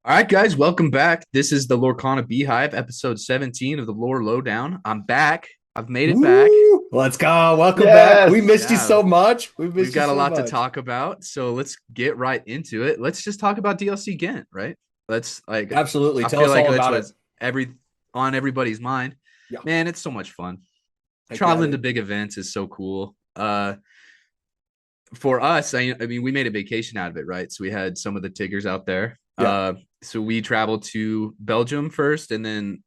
All right, guys, welcome back. This is the Lorcana Beehive, episode 17 of the Lore Lowdown. I'm back. I've made it back. Woo! Let's go. Welcome back. We Yes. missed you Yeah, so much. We we've missed you got a so lot to much. talk about, so let's get right into it. Let's just talk about DLC Ghent, right? Let's Absolutely. I Tell feel us like all that's about it. what's on everybody's mind. Yeah. Man, it's so much fun. Heck yeah, Traveling to dude. big events is so cool. For us, I mean, we made a vacation out of it, right? So we had some of the Tiggers out there. Yeah. So we traveled to Belgium first, and then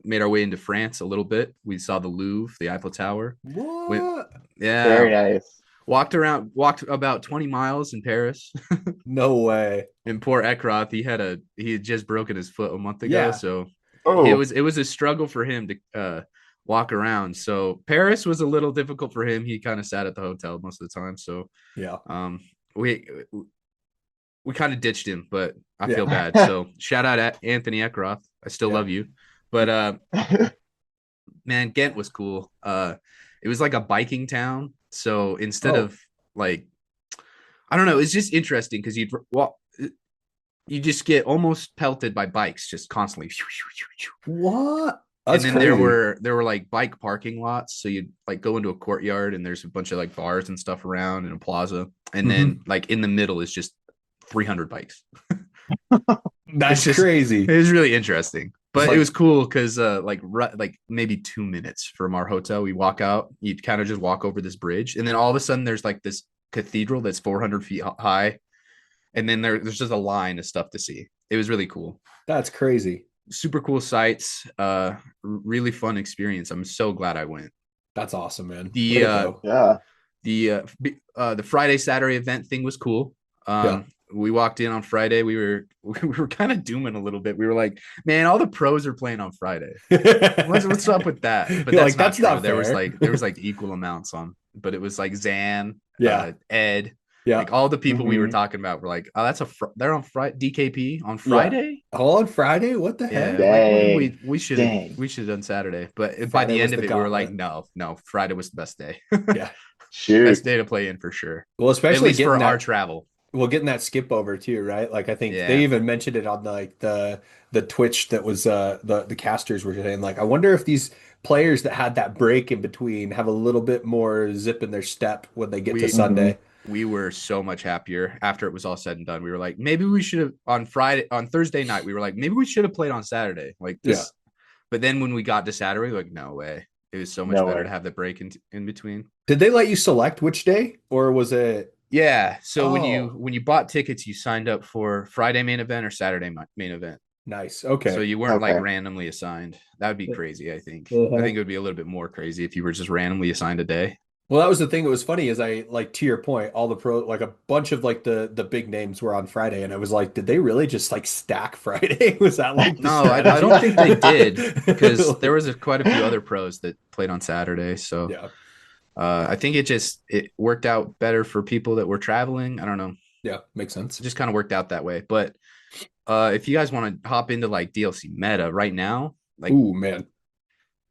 made our way into France a little bit. We saw the Louvre, the Eiffel Tower. Went, What? yeah, Very nice. walked about 20 miles in Paris. No way. And poor Eckroth, he had just broken his foot a month ago, Yeah. so Oh, it was a struggle for him to walk around. So Paris was a little difficult for him. He kind of sat at the hotel most of the time. So Yeah. um, we we kind of ditched him, but I Yeah. feel bad. So shout out at Anthony Eckroth. I still Yeah. love you, but man, Ghent was cool. It was like a biking town. So instead Oh, of like, I don't know, it's just interesting because you just get almost pelted by bikes just constantly. what? And That's then crazy. there were like bike parking lots. So you'd like go into a courtyard and there's a bunch of like bars and stuff around in a plaza. And then Mhm. like in the middle is just 300 bikes. It's That's just crazy. it was really interesting. It's But it like, was cool because like maybe 2 minutes from our hotel, we walk out, you kind of just walk over this bridge, and then all of a sudden there's like this cathedral that's 400 feet high, and then there's just a line of stuff to see. It was really cool. that's crazy. Super cool sights, really fun experience. I'm so glad I went. That's awesome, man. Way The to uh go. yeah. the Friday Saturday event thing was cool. Yeah. We walked in on Friday. We were kind of dooming a little bit. We were like, man, all the pros are playing on Friday. What's up with that? But You're that's like, not that's true. not fair. There was like equal amounts on, but it was like Zan, Yeah. Ed, Yeah. like all the people we were hmm talking about were like, oh, they're on Friday. DKP on Yeah. Friday. All on Friday? What the Yeah, heck? like Dang. Dang. we should have done Saturday, but by Friday the was end of the it, we were like, gauntlet. no, Friday was the best day, Yeah. best Shoot. day to play in for sure, Well, at especially least getting for our that. travel. Well, getting that skip over too, right? Like I think they Yeah, even mentioned it on like the Twitch that was the casters were saying like I wonder if these players that had that break in between have a little bit more zip in their step when they get to we hmm Sunday. we were so much happier after it was all said and done. We were like, maybe we should have on Thursday night. We were like, maybe we should have played on Saturday, like Yeah. this. But then when we got to Saturday, we were like, no way. It was so much No better way. to have the break in between. Did they let you select which day or was it Yeah. So oh, when you bought tickets, you signed up for Friday main event or Saturday main event. nice. So Okay. you weren't like Okay. randomly assigned. That would be crazy, I think. I Uh-huh. think it would be a little bit more crazy if you were just randomly assigned a day. Well, that was the thing that was funny is I like to your point, all the pro like a bunch of like the big names were on Friday and I was like, did they really just like stack Friday? Was that like the No, I strategy? don't think they did because there was quite a few other pros that played on Saturday. So Yeah. I think it worked out better for people that were traveling. I don't know. Yeah, makes It sense. just kind of worked out that way. But if you guys want to hop into like DLC meta right now, like Ooh, man. I'm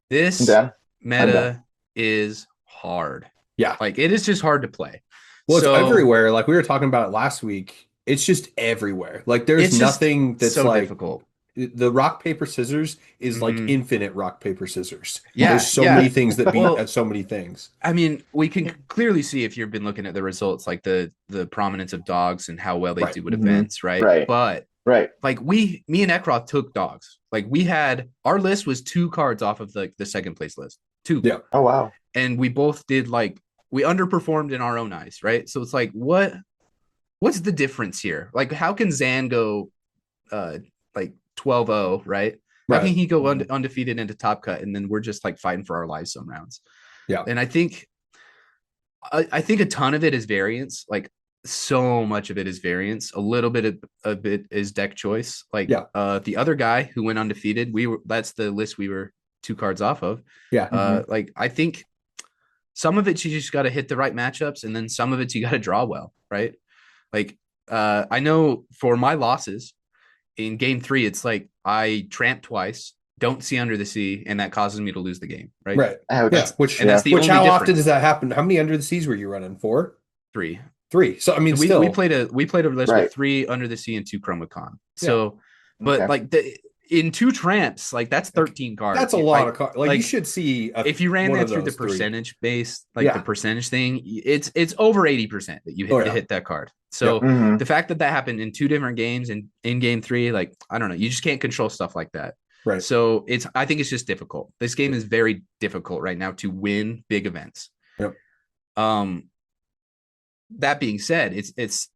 this down. I'm down. meta is hard. Yeah. Like it is just hard to play. Well, it's So everywhere. Like we were talking about it last week. It's just everywhere. Like there's it's just nothing that's so like difficult. the rock, paper, scissors is like Hmm. infinite rock, paper, scissors. There's Yeah, so yeah. many things that beat Well, so many things. I mean, we can clearly see if you've been looking at the results, like the prominence of dogs and how well they Right. do at hmm events, right? Right. But Right. like me and Ekroth took dogs. Like we had our list was two cards off of the second place list, two, Yeah. Oh wow. and we both did like we underperformed in our own eyes, right? So it's like what's the difference here? Like how can Zan go like 12-0, right? How can Right. he go hmm undefeated into top cut and then we're just like fighting for our lives some rounds? Yeah. And I think a ton of it is variance. Like so much of it is variance. A little bit of it is deck choice. Like Yeah. the other guy who went undefeated, that's the list we were two cards off of. Yeah. hmm Like I think some of it you just got to hit the right matchups, and then some of it you got to draw well, right? Like I know for my losses in game three, it's like I tramp twice, don't see under the sea, and that causes me to lose the game, right? Right. Yeah. Ouch. Which And that's Yeah. the which only how often does difference. that happen? How many under the seas were you running? Four? Three. Three. So I mean We still. played a list with Right. three under the sea and two chroma con. Yeah. So But like in 2 tramps, like that's 13 cards. That's a lot of cards. Like, you should see if you ran one that of through the those three. percentage base, like the percentage thing, it's over 80% that you hit that card. So the fact that happened in 2 different games and in game 3, like, I don't know, you just can't control stuff like that. Right. So I think it's just difficult. This game is very difficult right now to win big events. Yep. That being said, it's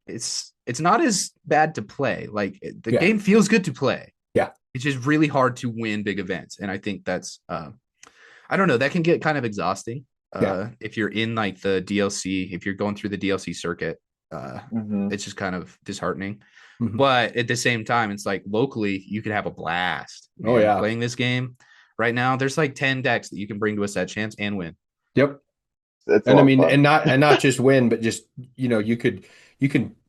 not as bad to play. Like, the game feels good to play. Yeah. It's just really hard to win big events. And I think that's I don't know, that can get kind of exhausting. If you're in like the DLC, if you're going through the DLC circuit, it's just kind of disheartening. But at the same time, it's like locally you could have a blast. Playing this game right now. There's like 10 decks that you can bring to a set chance and win. Yep. And I mean, and not just win, but just, you can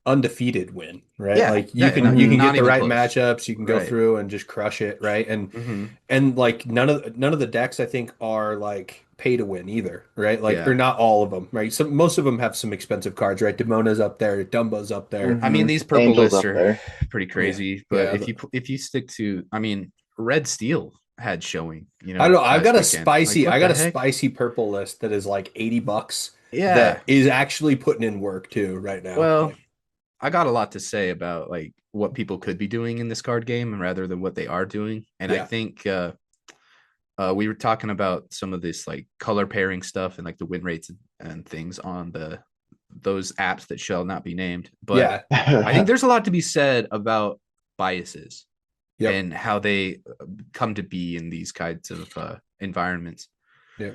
undefeated win, right? Yeah. Like you can get the right close. matchups, you can go through and just crush it, right? And like none of the decks I think are like pay to win either, right? Like they're not all of them, right? So most of them have some expensive cards, right? Demona's up there, Dumbo's up there. I mean, these purple lists are pretty crazy, but if you stick to, I mean, Red Steel had showing, I don't know. I've got a spicy purple list that is like $80. Yeah, that is actually putting in work too right now. Well, I got a lot to say about like what people could be doing in this card game rather than what they are doing, and I think we were talking about some of this like color pairing stuff and like the win rates and things on those apps that shall not be named. But I think there's a lot to be said about biases. And how they come to be in these kinds of environments. I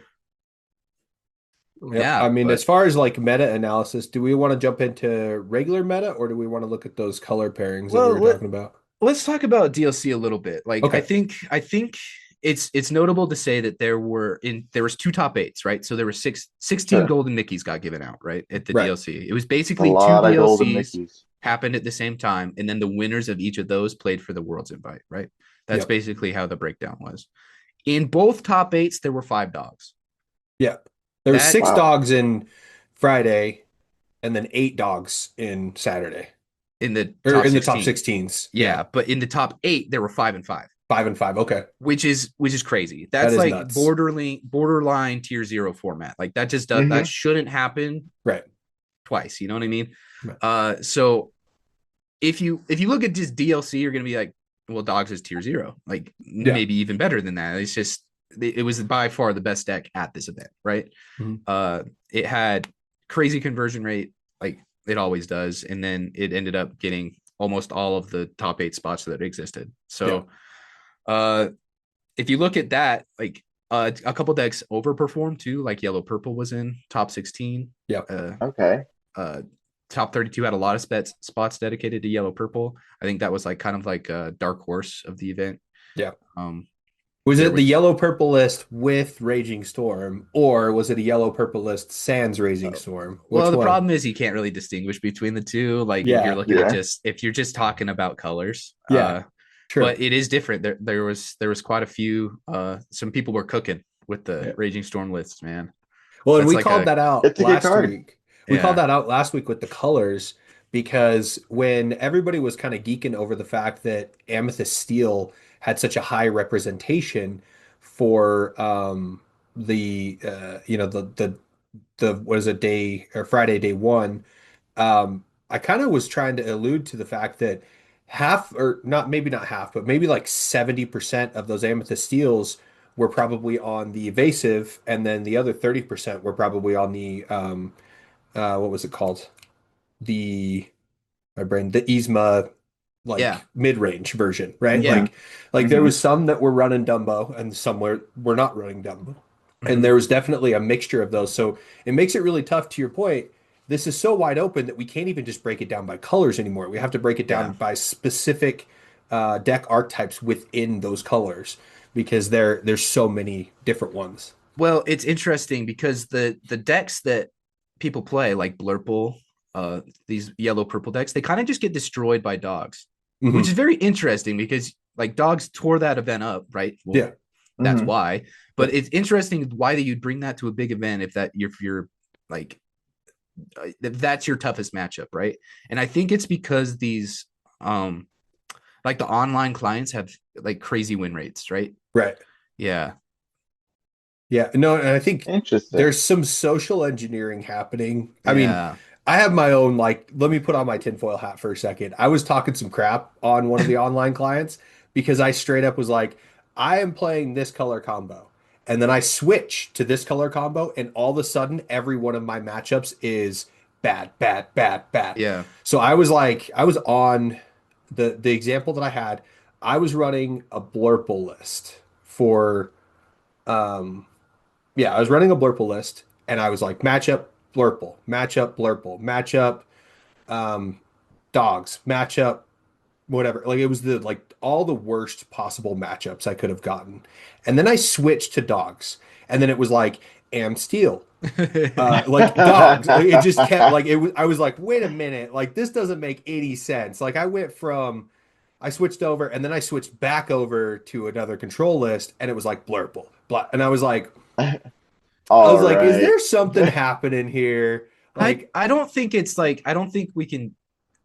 mean, as far as like meta analysis, do we want to jump into regular meta or do we want to look at those color pairings that we were talking about? Let's talk about DLC a little bit. Like, I think it's notable to say that there was 2 top 8s, right? So there were 16 golden Mickeys got given out, right? At the DLC. It was basically 2 DLCs happened at the same time, and then the winners of each of those played for the World's Invite, right? That's basically how the breakdown was. In both top 8s, there were 5 dogs. Yeah. There were 6 dogs in Friday, and then 8 dogs in Saturday. In the top 16s. Yeah, but in the top 8, there were 5 and 5. 5 and 5, okay. Which is crazy. That's like nuts. borderline tier 0 format. Like that just does that shouldn't happen twice. You know what I mean? Right. So if you look at just DLC, you're gonna be like, well, dogs is tier 0, like maybe even better than that. It's just it was by far the best deck at this event, right? It had crazy conversion rate, like it always does, and then it ended up getting almost all of the top 8 spots that existed. So if you look at that, like a couple decks overperformed too, like Yellow Purple was in top 16. Top 32 had a lot of spots dedicated to Yellow Purple. I think that was like kind of like a dark horse of the event. Was it the Yellow Purple list with Raging Storm, or was it a Yellow Purple list sans Raging Storm? Well, the problem is you can't really distinguish between the two. Like if you're looking at if you're just talking about colors. True. But it is different. There was quite a few. Some people were cooking with the Raging Storm lists, man. Well, and we called that out last week. We called that out last week with the colors, because when everybody was kind of geeking over the fact that Amethyst Steel had such a high representation for the what is it, day or Friday day 1, I kind of was trying to allude to the fact that half, or not, maybe not half, but maybe like 70% of those Amethyst Steels were probably on the evasive, and then the other 30% were probably on the what was it called? The Yzma mid-range version, right? Like there was some that were running Dumbo and some were not running Dumbo. And there was definitely a mixture of those. So it makes it really tough. To your point, this is so wide open that we can't even just break it down by colors anymore. We have to break it down by specific deck archetypes within those colors, because there's so many different ones. Well, it's interesting because the decks that people play, like Blurple, these Yellow Purple decks, they kind of just get destroyed by dogs, which is very interesting because like dogs tore that event up, right? Well, that's why. But it's interesting why you'd bring that to a big event if you're like if that's your toughest matchup, right? And I think it's because these Like the online clients have like crazy win rates, right? Right. Yeah. Yeah. No, and I think Interesting. there's some social engineering happening. I mean, Yeah. I have my own, like, let me put on my tinfoil hat for a second. I was talking some crap on one of the online clients because I straight up was like, I am playing this color combo. And then I switch to this color combo, and all of a sudden, every one of my matchups is bad, bad, bad, bad. Yeah. So I was like, I was on the example that I had, I was running a blurple list for um yeah, I was running a blurple list and I was like matchup blurple, matchup um dogs, matchup whatever. Like it was the like all the worst possible matchups I could have gotten. And then I switched to dogs. And then it was like am steel. Like dogs. Like, it just kept like it was I was like, wait a minute, like this doesn't make any sense. Like I switched over and then I switched back over to another control list and it was like blurple. Blah. And I All was like, is right. there something happening here? I Like, I don't think it's like I don't think we can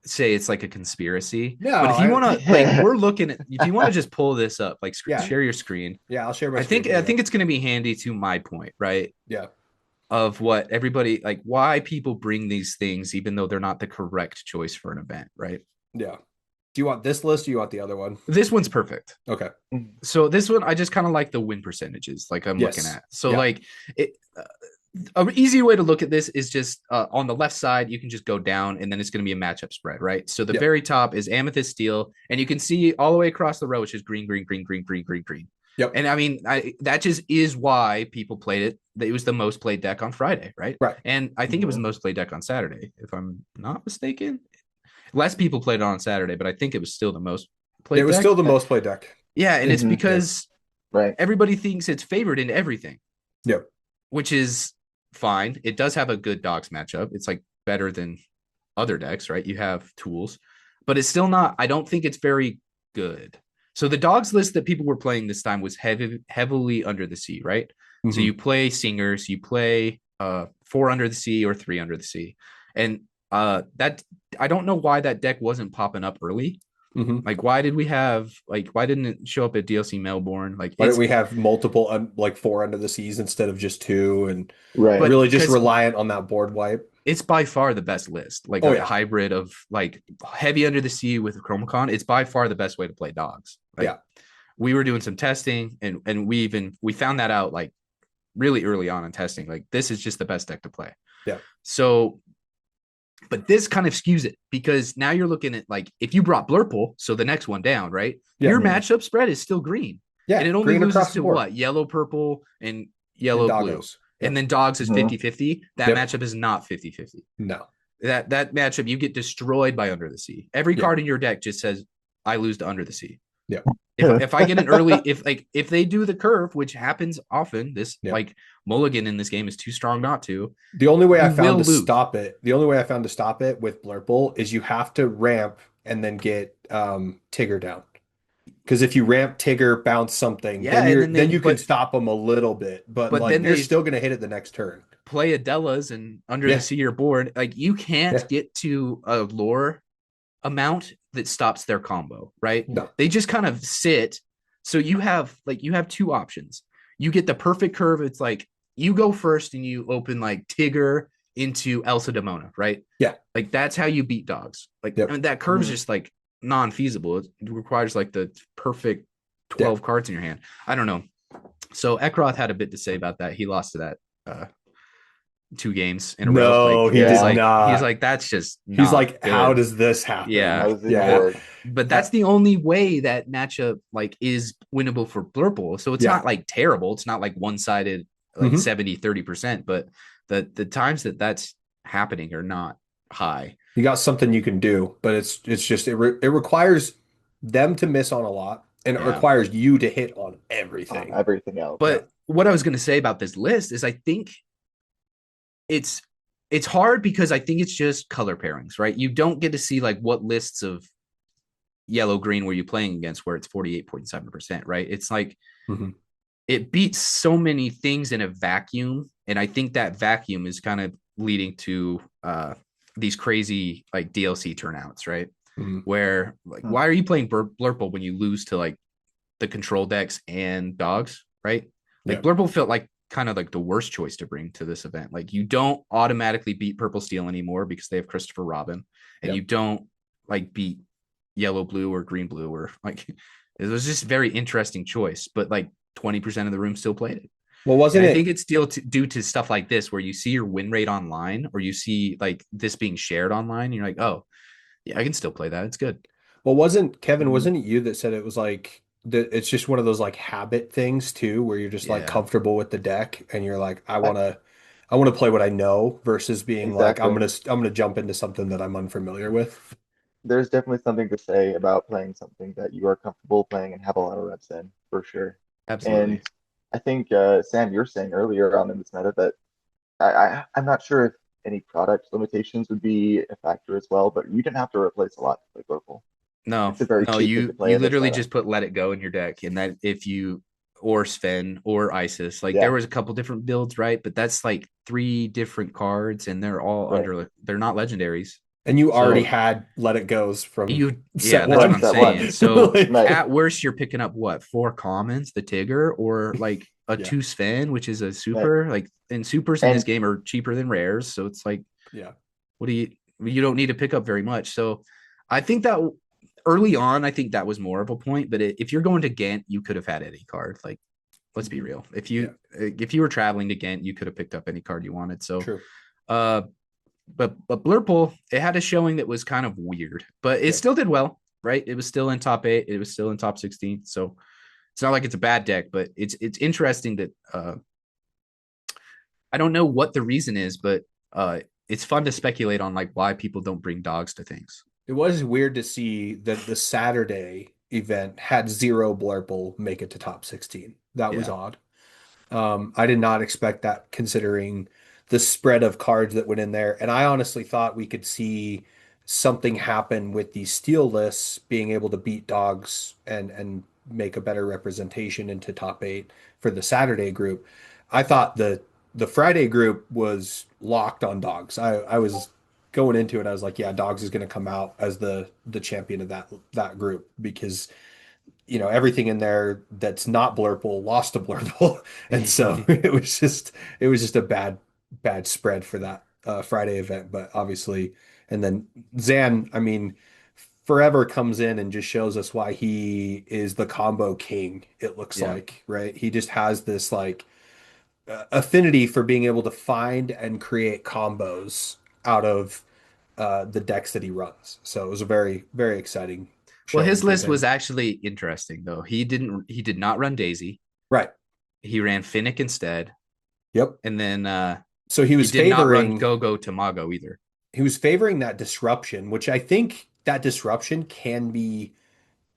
say it's like a conspiracy. no, But if you want to like we're looking at if you want to just pull this up, like yeah, share your screen. yeah, I'll share my I screen think with I you. think it's going to be handy to my point, right? Yeah, Of what everybody like why people bring these things even though they're not the correct choice for an event, right? yeah. Do you want this list or do you want the other one? This one's perfect. Okay. So this one I just kind of like the win percentages like I'm looking Yes. at. So Yeah. like it an easy way to look at this is just on the left side, you can just go down and then it's going to be a matchup spread, right? So the Yep. very top is Amethyst Steel, and you can see all the way across the row, which is green, green, green, green, green, green, green. Yep. And I mean, that just is why people played it. It was the most played deck on Friday, right? Right. And I think it was the most played deck on Saturday, if I'm not mistaken. Less people played it on Saturday, but I think it was still the most It played was deck. still the most played deck. Yeah, and it's Mhm. because Right. everybody thinks it's favored in everything, Yep. which is fine. It does have a good dogs matchup. It's like better than other decks, right? You have tools, but it's still not. I don't think it's very good. So the dogs list that people were playing this time was heavily under the sea, right? So Mm-hmm. you play singers, you play 4 under the sea or 3 under the sea, and that I don't know why that deck wasn't popping up early. Mm-hmm. Like, why did we have like why didn't it show up at DLC Melbourne? Like, Why it's didn't we have multiple like 4 under the seas instead of just 2 and Right. but really just because reliant on that board wipe? it's by far the best list. Like Oh a yeah. hybrid of like heavy under the sea with Chromacon. It's by far the best way to play dogs. Like Yeah. we were doing some testing and we found that out like really early on in testing. Like this is just the best deck to play. Yeah. So but this kind of skews it because now you're looking at like if you brought Blurple, so the next one down, right? Yeah. Your matchup spread is still green. Yeah. And it only Green loses across the to board. what? Yellow, purple, and And yellow, blue. doggos. And Yep. then dogs is Mhm. 50-50. That Yep. matchup is not 50-50. No. That matchup, you get destroyed by Under the Sea. Every Yeah. card in your deck just says, I lose to Under the Sea. Yeah. If I get an early, if they do the curve, which happens often, this Yeah. like mulligan in this game is too strong not to. The only way I You found will to lose. stop it, the only way I found to stop it with Blurple is you have to ramp and then get Tigger down. Because if you ramp Tigger, bounce something, Yeah, then and then you can but stop them a little bit. But like then they're they still gonna hit it the next turn. play Adelas and Under the Yeah. Sea you're bored. Like you can't Yeah. get to a lore amount that stops their combo, right? No. They just kind of sit. So you have two options. You get the perfect curve. It's like you go first and you open like Tigger into Elsa Demona, right? Yeah. Like that's how you beat dogs. Like Yep. I mean, that curve's Mhm. just like non-feasible. It requires like the perfect 12 cards in your hand. I don't know. So Ekroth had a bit to say about that. He lost to that 2 games in a row. No, Like he Yeah. he's did like not. he's like that's just He's not like, good. how does this happen? Yeah. How does it Yeah. work? But that's the only way that matchup like is winnable for Blurple. So it's Yeah. not like terrible. It's not like one-sided like Mhm. 70-30%, but the times that that's happening are not high. You got something you can do, but it's just it requires them to miss on a lot, and it Yeah. requires you to hit on everything. Everything else. But what I was going to say about this list is I think it's hard because I think it's just color pairings, right? You don't get to see like what lists of yellow green were you playing against where it's 48.7%, right? It's like Mhm. it beats so many things in a vacuum, and I think that vacuum is kind of leading to these crazy like DLC turnouts, right? Mhm. where like why are you playing Blurple when you lose to like the control decks and dogs, right? Like Yeah. Blurple felt like kind of like the worst choice to bring to this event. Like you don't automatically beat Purple Steel anymore because they have Christopher Robin, and Yep. you don't like beat Yellow Blue or Green Blue or like it was just very interesting choice. But like 20% of the room still played it. Well, And wasn't I think it? it's still due to stuff like this where you see your win rate online or you see like this being shared online. And you're like, oh, yeah, I can still play that. It's good. Well, wasn't Kevin? Mhm. Wasn't it you that said it was like that? It's just one of those like habit things too, where you're just like Yeah. comfortable with the deck, and you're like, I, I want to play what I know versus being like, exactly. I'm gonna jump into something that I'm unfamiliar with. There's definitely something to say about playing something that you are comfortable playing and have a lot of reps in, for sure. Absolutely. And I think Sam, you were saying earlier on in this meta that I'm not sure if any product limitations would be a factor as well, but you didn't have to replace a lot to play purple. No, It's a very no, cheap thing to play you in this literally meta. just put Let It Go in your deck, and that if you or Sven or Isis, like there Yeah, was a couple different builds, right? But that's like three different cards, and they're all right, under. They're not legendaries, And you already right, so had Let It Goes from yeah, set that's what right. one. I'm That one, saying. So Like, right, at worst, you're picking up what four commons, the Tigger, or like a yeah, two Sven, which is a right. super. Like, and supers in this And game are cheaper than rares, so it's like yeah. what do you don't need to pick up very much. So I think that early on, I think that was more of a point. But if you're going to Ghent, you could have had any card. Like, let's be mhm, real. Yeah, If you were traveling to Ghent, you could have picked up any card you wanted. So, true. uh, but Blurple, it had a showing that was kind of weird, but it Yeah. still did well, right? It was still in top 8. It was still in top 16. So it's not like it's a bad deck, but it's interesting that I don't know what the reason is, but it's fun to speculate on like why people don't bring dogs to things. It was weird to see that the Saturday event had zero Blurple make it to top 16. That was Yeah. odd. I did not expect that considering the spread of cards that went in there. And I honestly thought we could see something happen with the steel lists being able to beat dogs and make a better representation into top 8 for the Saturday group. I thought the Friday group was locked on dogs. I was going into it, I was like, yeah, dogs is going to come out as the champion of that group because everything in there that's not blurple lost to blurple, and so it was just a bad spread for that Friday event. But obviously, and then Zan, I mean, forever comes in and just shows us why he is the combo king. It looks Yeah. like, right? He just has this like affinity for being able to find and create combos out of the decks that he runs. So it was a very exciting Well, showing his from list was him. actually interesting though. He did not run Daisy. Right. He ran Finnick instead. Yep. And then So he did not run Go Go Tamago either. he was favoring that disruption, which I think that disruption can be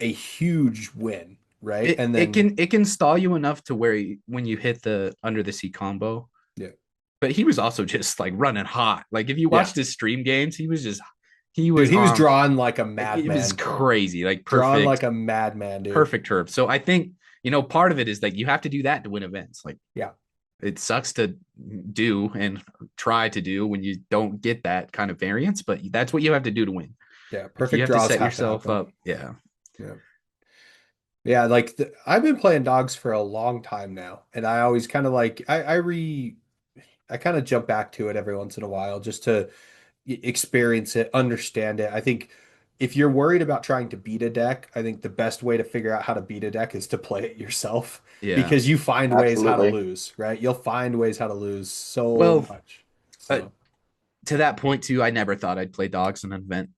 a huge win, right? And then It can stall you enough to where when you hit the under the sea combo. yeah. But he was also just like running hot. Like if you Yeah. watched his stream games, he Dude, was he was on drawn like a it was madman. crazy, like Drawn like a madman, dude. perfect herb. So I think, part of it is like you have to do that to win events. Like Yeah. it sucks to do and try to do when you don't get that kind of variance, but that's what you have to do to win. Yeah. Like you Perfect have to draws set have to yourself happen. up. Yeah. Yeah. Yeah, like I've been playing dogs for a long time now, and I always kind of like I kind of jump back to it every once in a while just to experience it, understand it. I think if you're worried about trying to beat a deck, I think the best way to figure out how to beat a deck is to play it yourself Yeah. because you find ways how to absolutely. lose, right? You'll find ways how to lose so Well, much. uh, So, to that point too, I never thought I'd play dogs in an event.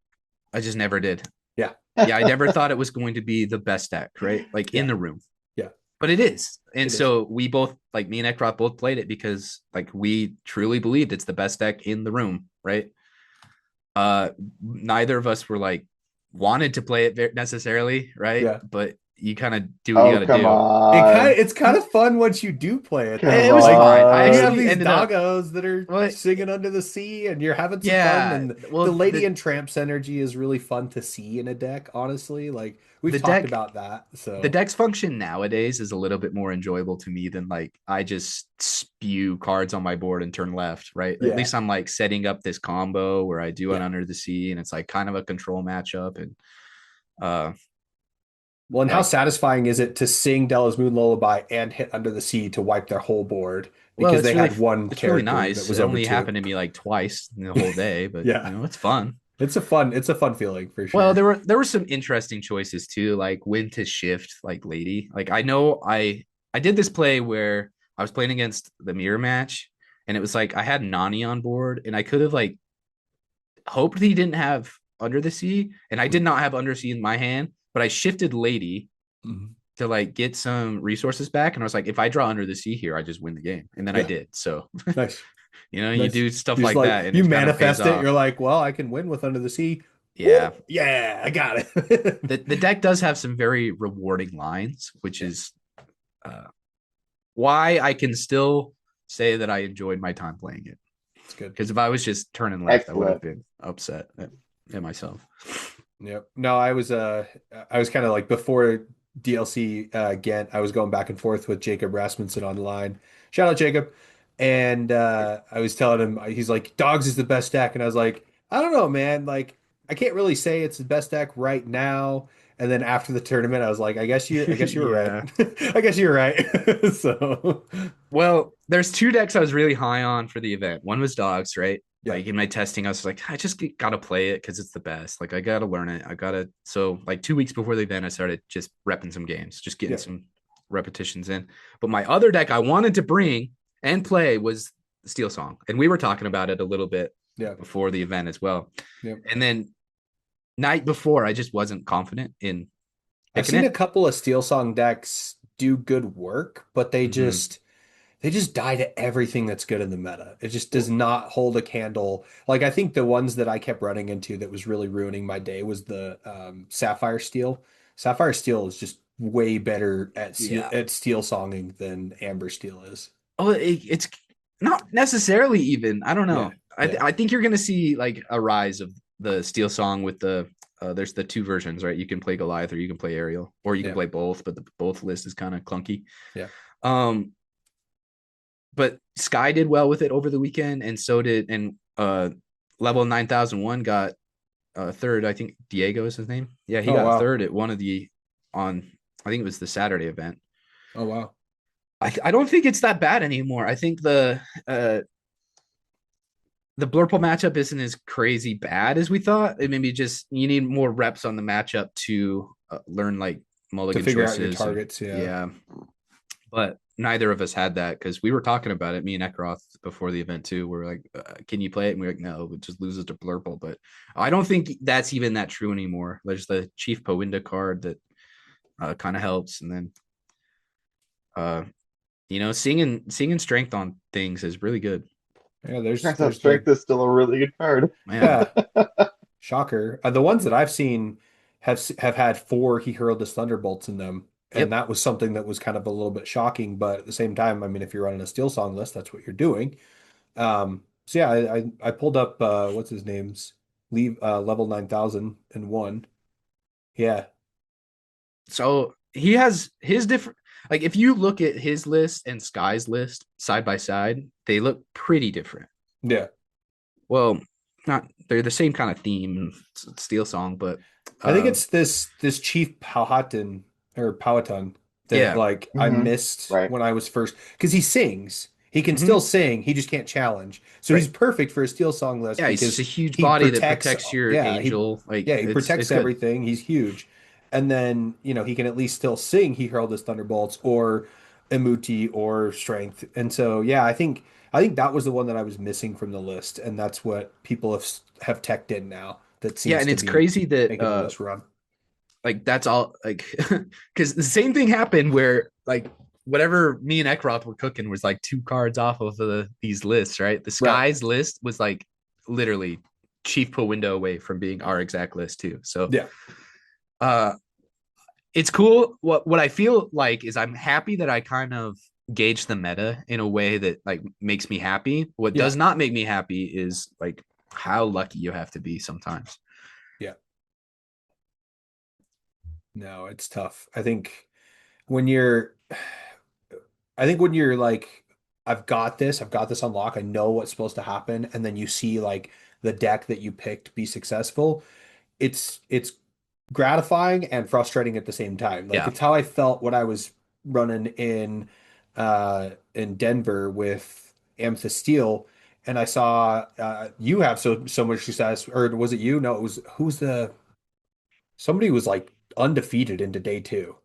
I just never did. yeah, Yeah, I never thought it was going to be the best deck, right? Like in yeah, the room. yeah, But it is. And it is. so we both, like me and Ekrot, both played it because like we truly believed it's the best deck in the room, right? Neither of us were like wanted to play it necessarily, right? Yeah, But you kind of do what you Oh, got to come do. on. It's kind of fun once you do play it though. Come It was Like fine. I you have on. actually these ended up, doggos that are well, singing under the sea and you're having some fun yeah. and Well, the Lady and Tramps energy is really fun to see in a deck, honestly. Like we've the talked deck about that. the So deck's function nowadays is a little bit more enjoyable to me than like I just spew cards on my board and turn left, right? At yeah. least I'm like setting up this combo where I do an Yeah. under the sea and it's like kind of a control matchup and uh Well, and how like satisfying is it to sing Della's Moon Lullaby and hit Under the Sea to wipe their whole board well because they had one it's really character that nice. was It over only two? happened to me like twice in the whole day, but Yeah. it's fun. It's a fun feeling for Well, sure. there were some interesting choices too, like when to shift like lady. Like I know I did this play where I was playing against the mirror match and it was like I had Nani on board and I could have like hoped he didn't have under the sea and I did not have under sea in my hand, but I shifted lady Mhm. to like get some resources back and I was like if I draw under the sea here, I just win the game. And then I Yeah. did. So, Nice. you Nice. do stuff You just like like that and you it kind of pays manifest it. You're off. like, well, I can win with Under the Sea. Yeah. Woo! Yeah, I got it. The deck does have some very rewarding lines, which Yeah, is uh, why I can still say that I enjoyed my time playing it. it's good. Because if I was just turning left, I would have Excellent. been upset at myself. Yep. No, I was kind of like before DLC Ghent, I was going back and forth with Jacob Rasmussen online. Shout out Jacob. And I was telling him he's like, Dogs is the best deck. And I was like, I don't know, man. Like, I can't really say it's the best deck right now. And then after the tournament, I was like, I guess you were right. Yeah. I guess you were right. So Well, there's two decks I was really high on for the event. One was dogs, right? yeah. Like in my testing, I was like, I just gotta play it because it's the best. Like I gotta learn it. I gotta. So like 2 weeks before the event, I started just repping some games, just getting Yeah. some repetitions in. But my other deck I wanted to bring and play was Steel Song, and we were talking about it a little bit Yeah. before the event as well. Yeah. And then night before, I just wasn't confident in I've picking seen a it. couple of Steel Song decks do good work, but Mm-hmm. they just die to everything that's good in the meta. It just does not hold a candle. Like I think the ones that I kept running into that was really ruining my day was the Sapphire Steel. Sapphire Steel is just way better Yeah. at steel songing than Amber Steel is. Oh, it's not necessarily even. I don't Yeah, know. yeah, I think you're gonna see like a rise of the Steel Song with the there's the two versions, right? You can play Goliath or you can play Ariel, or you can yeah, play both, but the both list is kind of clunky. yeah. Um, but Sky did well with it over the weekend, and so did and level 9001 got third. I think Diego is his name. Yeah, he Oh got wow. third at one of the on I think it was the Saturday event. Oh wow. I don't think it's that bad anymore. I think the Blurple matchup isn't as crazy bad as we thought. It maybe just you need more reps on the matchup to learn like To mulligan figure out your choices and targets, yeah. yeah. But neither of us had that because we were talking about it. Me and Ekroth before the event too. We're like, "Can you play it?" And we're like, "No, it just loses to Blurple." But I don't think that's even that true anymore. There's the Chief Powinda card that kind of helps, and then uh, seeing strength on things is really good. Yeah, Turns out there's the strength is still a really good card. Yeah. yeah. Shocker. The ones that I've seen have had four He Hurled His Thunderbolts in them, and Yep. that was something that was kind of a little bit shocking. But at the same time, I mean, if you're running a Steel Song list, that's what you're doing. So yeah, I pulled up what's his name's leave level 9001. Yeah, So he has his different. Like if you look at his list and Sky's list side by side, they look pretty different. yeah. Well, not they're the same kind of theme, Steel Song, but I think uh, it's this Chief Powhatan or Powhatan that yeah, like I Hmm. missed Right. when I was first because he sings. He can still hmm sing, he just can't challenge. So he's right. perfect for a Steel Song list Yeah, he's just a because huge he body that protects, protects your yeah, angel. Like he it's protects good. everything. He's huge. And then, he can at least still sing He Hurled His Thunderbolts or Imuti or Strength. And so yeah, I think that was the one that I was missing from the list, and that's what people have teched in now that Yeah, seems and to it's be crazy that making the list run. like that's all like because the same thing happened where like whatever me and Ekroth were cooking was like two cards off of these lists, right? The Right. Skies list was like literally Chief Pull window away from being our exact list too. So Yeah. uh it's cool. What I feel like is I'm happy that I kind of gauge the meta in a way that like makes me happy. What Yeah, does not make me happy is like how lucky you have to be sometimes. yeah. No, it's tough. When you're I think when you're like, I've got this on lock, I know what's supposed to happen, and then you see like the deck that you picked be successful, it's gratifying and frustrating at the same time. Like Yeah. it's how I felt when I was running in Denver with Amethyst Steel, and I saw you have so much success, or was it you? No, it was who's the somebody was like undefeated into day two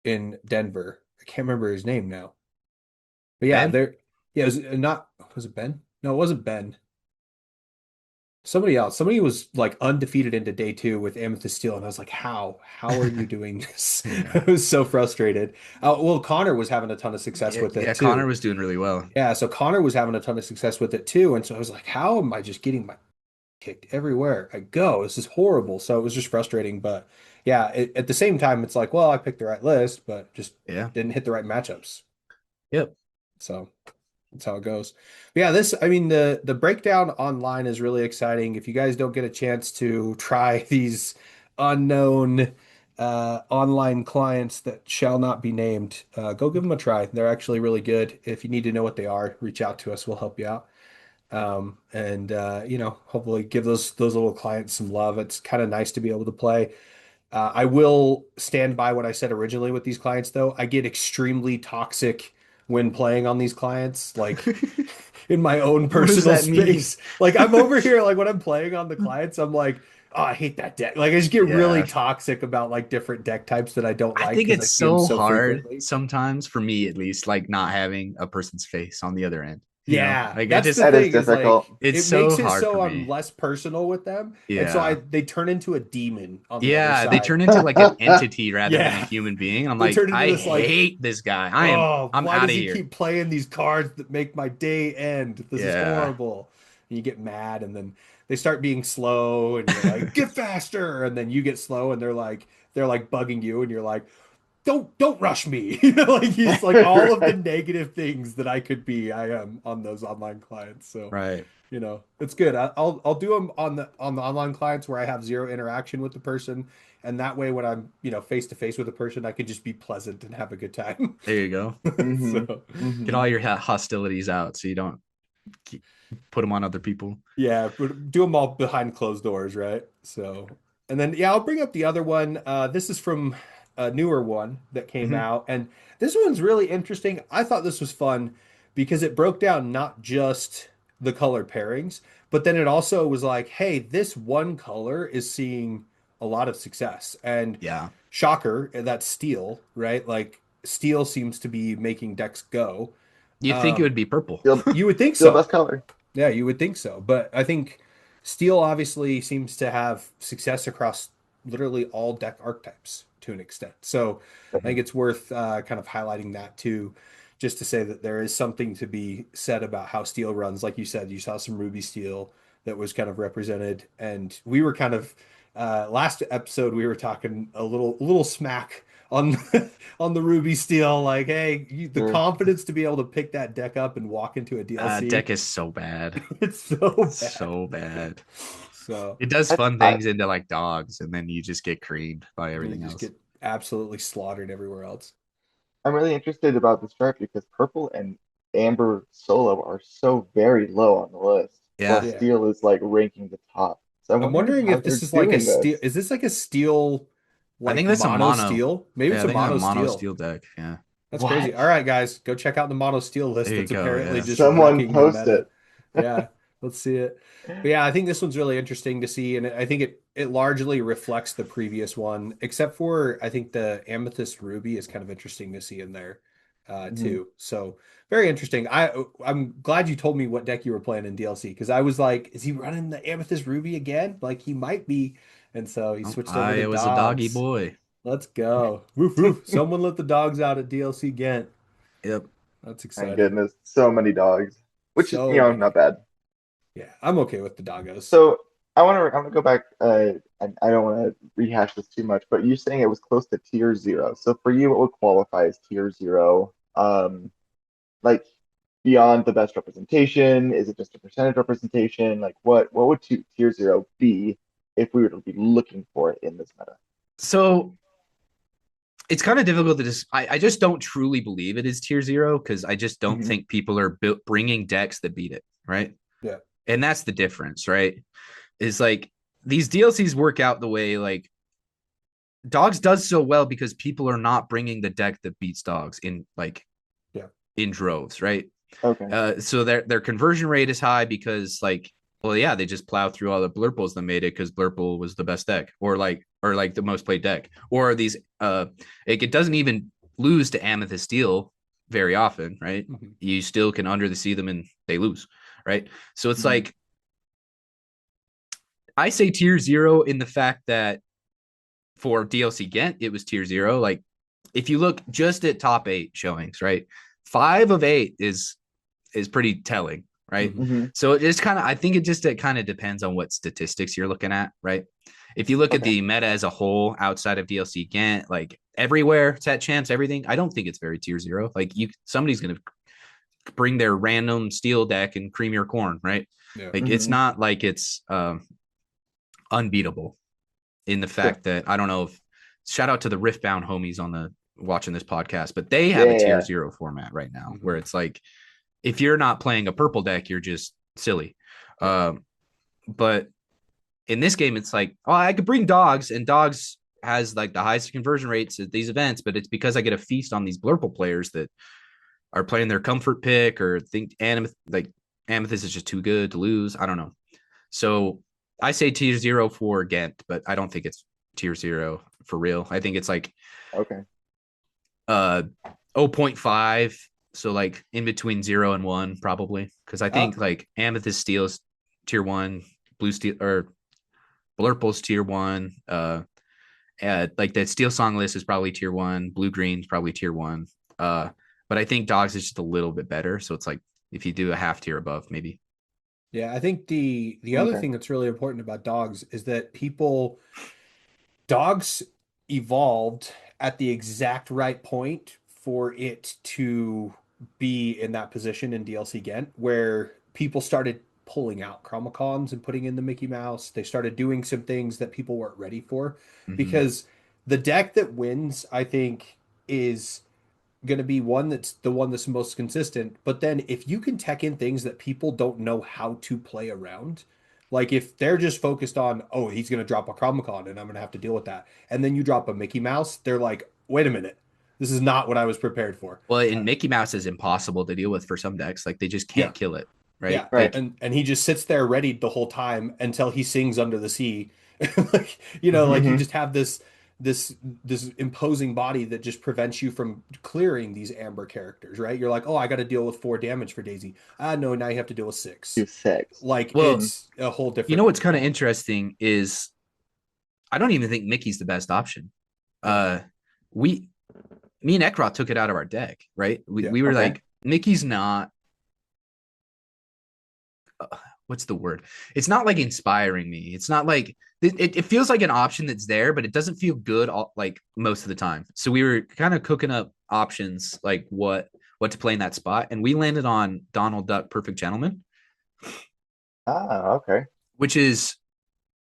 in Denver. I can't remember his name now. But yeah, Ben? there yeah, it was not was it Ben? No, it wasn't Ben. Somebody else. Somebody was like undefeated into day two with Amethyst Steel, and I was like, "How? How are you doing this?" Yeah. I was so frustrated. Well, Connor was having a ton of success Yeah, with yeah, it Connor too. was doing really well. Yeah, so Connor was having a ton of success with it too, and so I was like, "How am I just getting my kicked everywhere I go? This is horrible." So it was just frustrating, but yeah, at the same time, it's like, well, I picked the right list, but just Yeah. didn't hit the right matchups. Yep. So. That's how it goes. But yeah, I mean, the breakdown online is really exciting. If you guys don't get a chance to try these unknown online clients that shall not be named, go give them a try. They're actually really good. If you need to know what they are, reach out to us. We'll help you out. And hopefully give those little clients some love. It's kind of nice to be able to play. I will stand by what I said originally with these clients, though. I get extremely toxic when playing on these clients, like in my own What does personal that mean? space. Like I'm over here, like when I'm playing on the clients, I'm like, oh, I hate that deck. Like I just get really Yeah. toxic about like different deck types that I don't I like think because I it's see them so so hard frequently. sometimes for me at least, like not having a person's face on the other end. Yeah, Like I that's the just That is thing is like difficult. it's it makes so it hard for so I'm me. less personal with them, and so I Yeah. they turn into a demon on the other Yeah, they side. turn into like an entity rather than a Yeah, human being. And I'm they like, turn into I this like, hate this guy. oh, I'm why out does of he here. keep playing these cards that make my day end? This is Yeah. horrible. And you get mad, and then they start being slow, and you're like, get faster, and then you get slow, and they're like bugging you, and you're like, don't rush me. Like he's like all of the Right. negative things that I could be, I am on those online clients. So Right. it's good. I'll do them on the online clients where I have zero interaction with the person, and that way when I'm face to face with a person, I can just be pleasant and have a good time. There you go. Hmm. So Get Hmm. all your hostilities out so you don't keep, put them on other people. yeah, but do them all behind closed doors, right? So and then yeah, I'll bring up the other one. This is from a newer one that came Mhm. out, and this one's really interesting. I thought this was fun because it broke down not just the color pairings, but then it also was like, hey, this one color is seeing a lot of success. And Yeah. shocker, that's steel, right? Like steel seems to be making decks go. You think it Um, would be purple. Still, you would think still so. best color. Yeah, you would think so. But I think steel obviously seems to have success across literally all deck archetypes to an extent. So I think Mhm. it's worth kind of highlighting that too, just to say that there is something to be said about how steel runs. Like you said, you saw some ruby steel that was kind of represented, and we were kind of last episode we were talking a little smack on on the ruby steel, like, hey, the Sure. confidence to be able to pick that deck up and walk into a DLC. Deck is so bad. It's so bad. So bad. So It does I, fun I, things into like dogs, and then you just get creamed by you everything just else. get absolutely slaughtered everywhere else. I'm really interested about this chart because purple and amber solo are so very low on the list, while Yeah. Yeah. steel is like ranking the top. So I'm I'm wondering wondering how if this they're is like a doing steel. this. Is this like a steel, I think like that's a mono mono. steel? Maybe Yeah, it's I a think it's a mono mono steel. steel deck. Yeah. That's crazy. What? All right, guys, go check out the mono steel list There you that's go. apparently Yeah. just Someone wrecking the post meta. it. Yeah, let's see it. But yeah, I think this one's really interesting to see, and I think it largely reflects the previous one, except for I think the Amethyst Ruby is kind of interesting to see in there Mhm. too. So very interesting. I'm glad you told me what deck you were playing in DLC because I was like, is he running the Amethyst Ruby again? Like he might be, and so he Oh, switched over to I was a doggy dogs. boy. Let's go. Woof woof. Someone let the dogs out at DLC Ghent. Yep. That's My exciting. goodness, so many dogs, which is So not many. bad. Yeah, I'm okay with the doggos. So I want to go back. I don't want to rehash this too much, but you're saying it was close to tier zero. So for you, what would qualify as tier zero? Like beyond the best representation? Is it just a percentage representation? Like what would tier zero be if we were to be looking for it in this meta? So it's kind of difficult to just. I just don't truly believe it is tier zero because I just don't Hmm. think people are bringing decks that beat it, right? Yeah. And that's the difference, right? Is like these DLCs work out the way like dogs does so well because people are not bringing the deck that beats dogs in like Yeah. in droves, right? Okay. So their conversion rate is high because like, well, yeah, they just plow through all the blurples that made it because blurple was the best deck, or like the most played deck, or these it doesn't even lose to Amethyst Steel very often, right? Hmm. You still can under the sea them and they lose, right? So it's Hmm. like I say tier zero in the fact that for DLC Ghent, it was tier zero. Like if you look just at top 8 showings, right? 5 of 8 is pretty telling, right? Hmm. Hmm. So it's kind of I think it kind of depends on what statistics you're looking at, right? If you look at Okay. the meta as a whole outside of DLC Ghent, like everywhere, set champs, everything, I don't think it's very tier zero. Like somebody's gonna bring their random steel deck and cream your corn, right? Yeah. Like it's Hmm. not like it's unbeatable in the Sure. fact that I don't know if shout out to the Riftbound homies on the watching this podcast, but they have a tier Yeah. zero format right now Hmm. where it's like if you're not playing a purple deck, you're just silly. Yeah. But in this game, it's like, oh, I could bring dogs, and dogs has like the highest conversion rates at these events, but it's because I get a feast on these blurple players that are playing their comfort pick or think Amethyst is just too good to lose. I don't know. So I say tier zero for Ghent, but I don't think it's tier zero for real. I think it's like Okay. uh zero point 0.5, so like in between 0 and 1 probably, because I think Oh, like Amethyst Steel is tier 1, Blue Steel or Blurple's tier 1, like that Steel Song list is probably tier 1, Blue Green's probably tier 1, but I think Dogs is just a little bit better, so it's like if you do a half tier above maybe. yeah. I think the other Okay. thing that's really important about dogs is that dogs evolved at the exact right point for it to be in that position in DLC Ghent, where people started pulling out Chromacons and putting in the Mickey Mouse. They started doing some things that people weren't ready for Mm-hmm. because the deck that wins, I think, is going to be one that's the one that's most consistent. But then if you can tech in things that people don't know how to play around, like if they're just focused on, oh, he's going to drop a Chromacon and I'm going to have to deal with that. And then you drop a Mickey Mouse, they're like, wait a minute, this is not what I was prepared for. Well, in Mickey Mouse is impossible to deal with for some decks. Like they just Yeah. can't kill it, right? Yeah. Right. Like And he just sits there ready the whole time until he sings Under the Sea. Like, you know, like you Hmm. just have this imposing body that just prevents you from clearing these amber characters, right? You're like, oh, I got to deal with 4 damage for Daisy. Ah, no, now you have to deal with 6. Do six. Like well, Hmm. it's a whole you know different what's kind of ball. interesting is I don't even think Mickey's the best option. Yeah, Uh, we, me and Ekrot took it out of our deck, right? We yeah, we were Okay. like, Mickey's not. What's the word? It's not like inspiring me. It's not like it feels like an option that's there, but it doesn't feel good like most of the time. So we were kind of cooking up options like what to play in that spot, and we landed on Donald Duck, Perfect Gentleman, Ah, okay. which is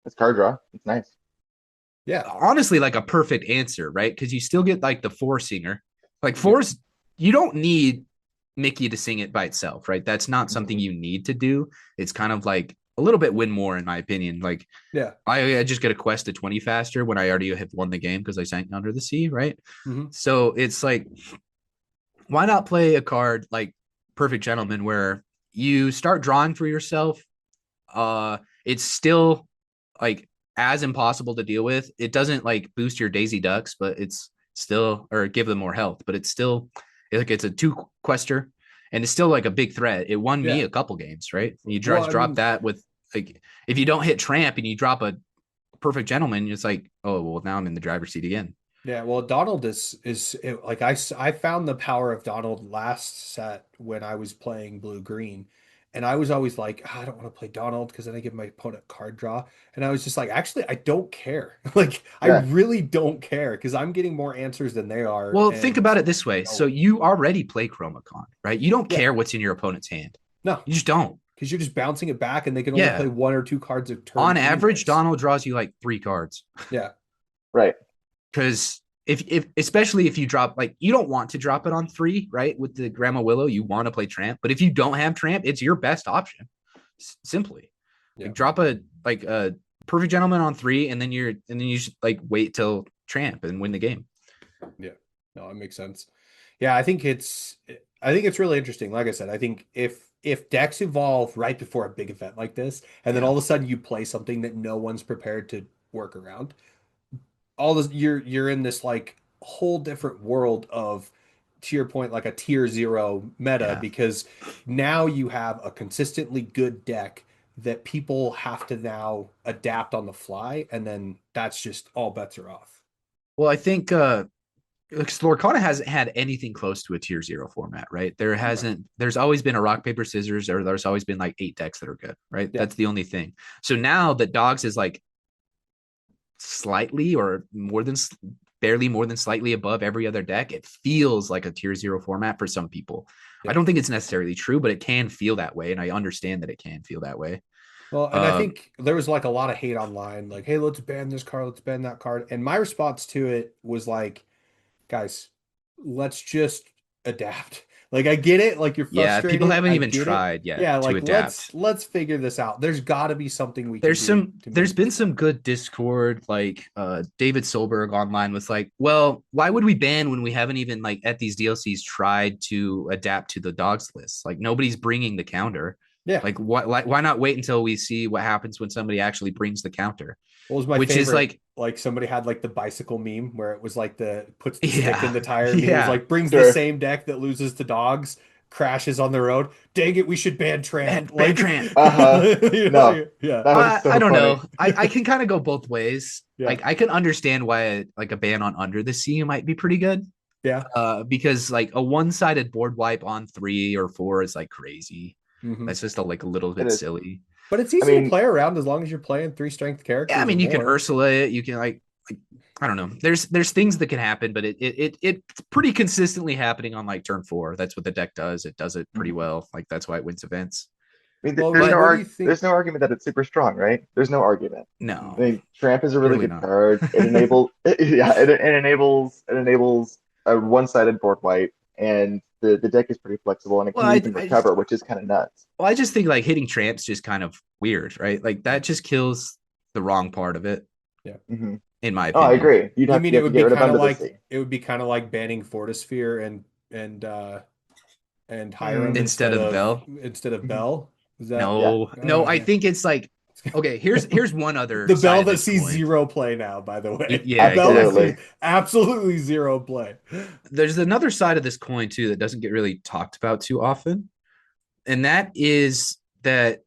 It's card draw. It's nice. yeah. honestly like a perfect answer, right? Because you still get like the four singer. Like Yep. fours, you don't need Mickey to sing it by itself, right? That's not something Hmm. you need to do. It's kind of like a little bit win more, in my opinion. Like Yeah. I just get a quest to 20 faster when I already have won the game because I sank Under the Sea, right? Hmm. So it's like, why not play a card like Perfect Gentleman where you start drawing for yourself? It's still like as impossible to deal with. It doesn't like boost your Daisy Ducks, but it's still or give them more health, but it's still like it's a two quester and it's still like a big threat. It won me Yeah. a couple games, right? You Well, just I drop mean, that with like if you don't hit tramp and you drop a perfect gentleman, it's like, oh well now I'm in the driver's seat again. yeah, well, Donald like I found the power of Donald last set when I was playing blue green, And I was always like, I don't want to play Donald because then I give my opponent card draw. And I was just like, actually, I don't care. Like, I Yeah. really don't care because I'm getting more answers than they are. Well, think And about it this way. So you already play Chromacon, right? You don't yeah, care what's in your opponent's hand. no, You just don't. because you're just bouncing it back and they can only play Yeah. 1 or 2 cards a turn On average, anyways. Donald draws you like 3 cards. Yeah. Right. Because if especially if you drop, like, you don't want to drop it on 3, right? With the Grandma Willow, you want to play Tramp. But if you don't have Tramp, it's your best option. Simply. Yeah. Like, drop a Perfect Gentleman on 3, and then you should like wait till Tramp and win the game. Yeah. No, it makes sense. Yeah, I think it's really interesting. Like I said, I think if decks evolve right before a big event like this, and then all of a sudden you play something that no one's prepared to work around, all this you're in this like whole different world of, to your point, like a tier 0 meta, because now you have a consistently good deck that people have to now adapt on the fly, and then that's just all bets are off. Well, I think Lorcana hasn't had anything close to a tier 0 format, right? There's always been a rock, paper, scissors, or there's always been like 8 decks that are good, right? Yeah. That's the only thing. So now that Dogs is like slightly or barely more than slightly above every other deck, it feels like a tier 0 format for some people. I don't think it's necessarily true, but it can feel that way. And I understand that it can feel that way. Well, and I think there was like a lot of hate online, like, hey, let's ban this card, let's ban that card. And my response to it was like, guys, let's just adapt. Like, I get it. Like, you're frustrated. People haven't even get tried yet Yeah, to like adapt. let's figure this out. There's got to be something we can do. There's been some good Discord, like David Solberg online was like, well, why would we ban when we haven't even like at these DLCs tried to adapt to the Dogs list? Like, nobody's bringing the counter. Yeah. Like, why not wait until we see what happens when somebody actually brings the counter? What was my Which favorite? is like somebody had like the bicycle meme where it was like puts the stick in the tire. Yeah. It was like brings the same deck that loses to Dogs, crashes on the road. Dang it, we should ban Tramp. Ban Tramp. No. Yeah. So I don't funny. know. I can kind of go both ways. Yeah. Like, I can understand why like a ban on Under the Sea might be pretty good. Yeah. Because like a one-sided board wipe on 3 or 4 is like crazy. Mm-hmm. That's just a little bit silly. But it's easy to play around as long as you're playing 3 strength characters. Yeah, I mean, you can Ursula it. You can like I don't know. There's things that can happen, but it's pretty consistently happening on like turn 4. That's what the deck does. It does it pretty well. Like, that's why it wins events. I mean, there's no argument that it's super strong, right? There's no argument. No. I mean, Tramp is a really good card. It enables it enables a one-sided board wipe, and the deck is pretty flexible, and it can even recover, which is kind of nuts. Well, I just think like hitting Tramp's just kind of weird, right? Like, that just kills the wrong part of it. Yeah. Mm-hmm. In my opinion. Oh, I agree. You'd have to get rid of Under the Sea. It would be kind of like banning Fortisphere and Hiram instead of Bell. Instead of Bell. Is that, no, I think it's like, okay, here's one other the Bell that sees 0 play now, by the way. Yeah, absolutely 0 play. There's another side of this coin too that doesn't get really talked about too often, and that is that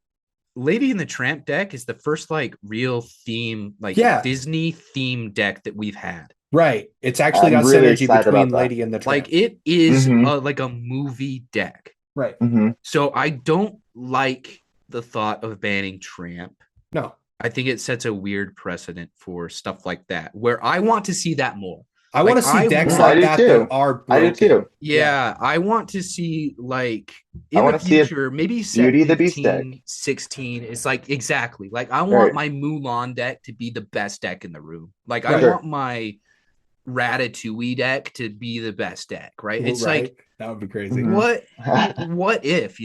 Lady in the Tramp deck is the first like real theme, like Disney theme deck that we've had. Right. It's actually got really synergy between Lady and the Tramp. Like, it is like a movie deck. Right. Mm-hmm. So I don't like the thought of banning Tramp. No. I think it sets a weird precedent for stuff like that, where I want to see that more. I want to see decks like that that are broken. I do too. Yeah, I want to see, like, in the future, maybe Beauty the Beast deck 16 is like exactly like, I want my Mulan deck to be the best deck in the room. Like, I want my Ratatouille deck to be the best deck, right? It's like, that would be crazy. What if,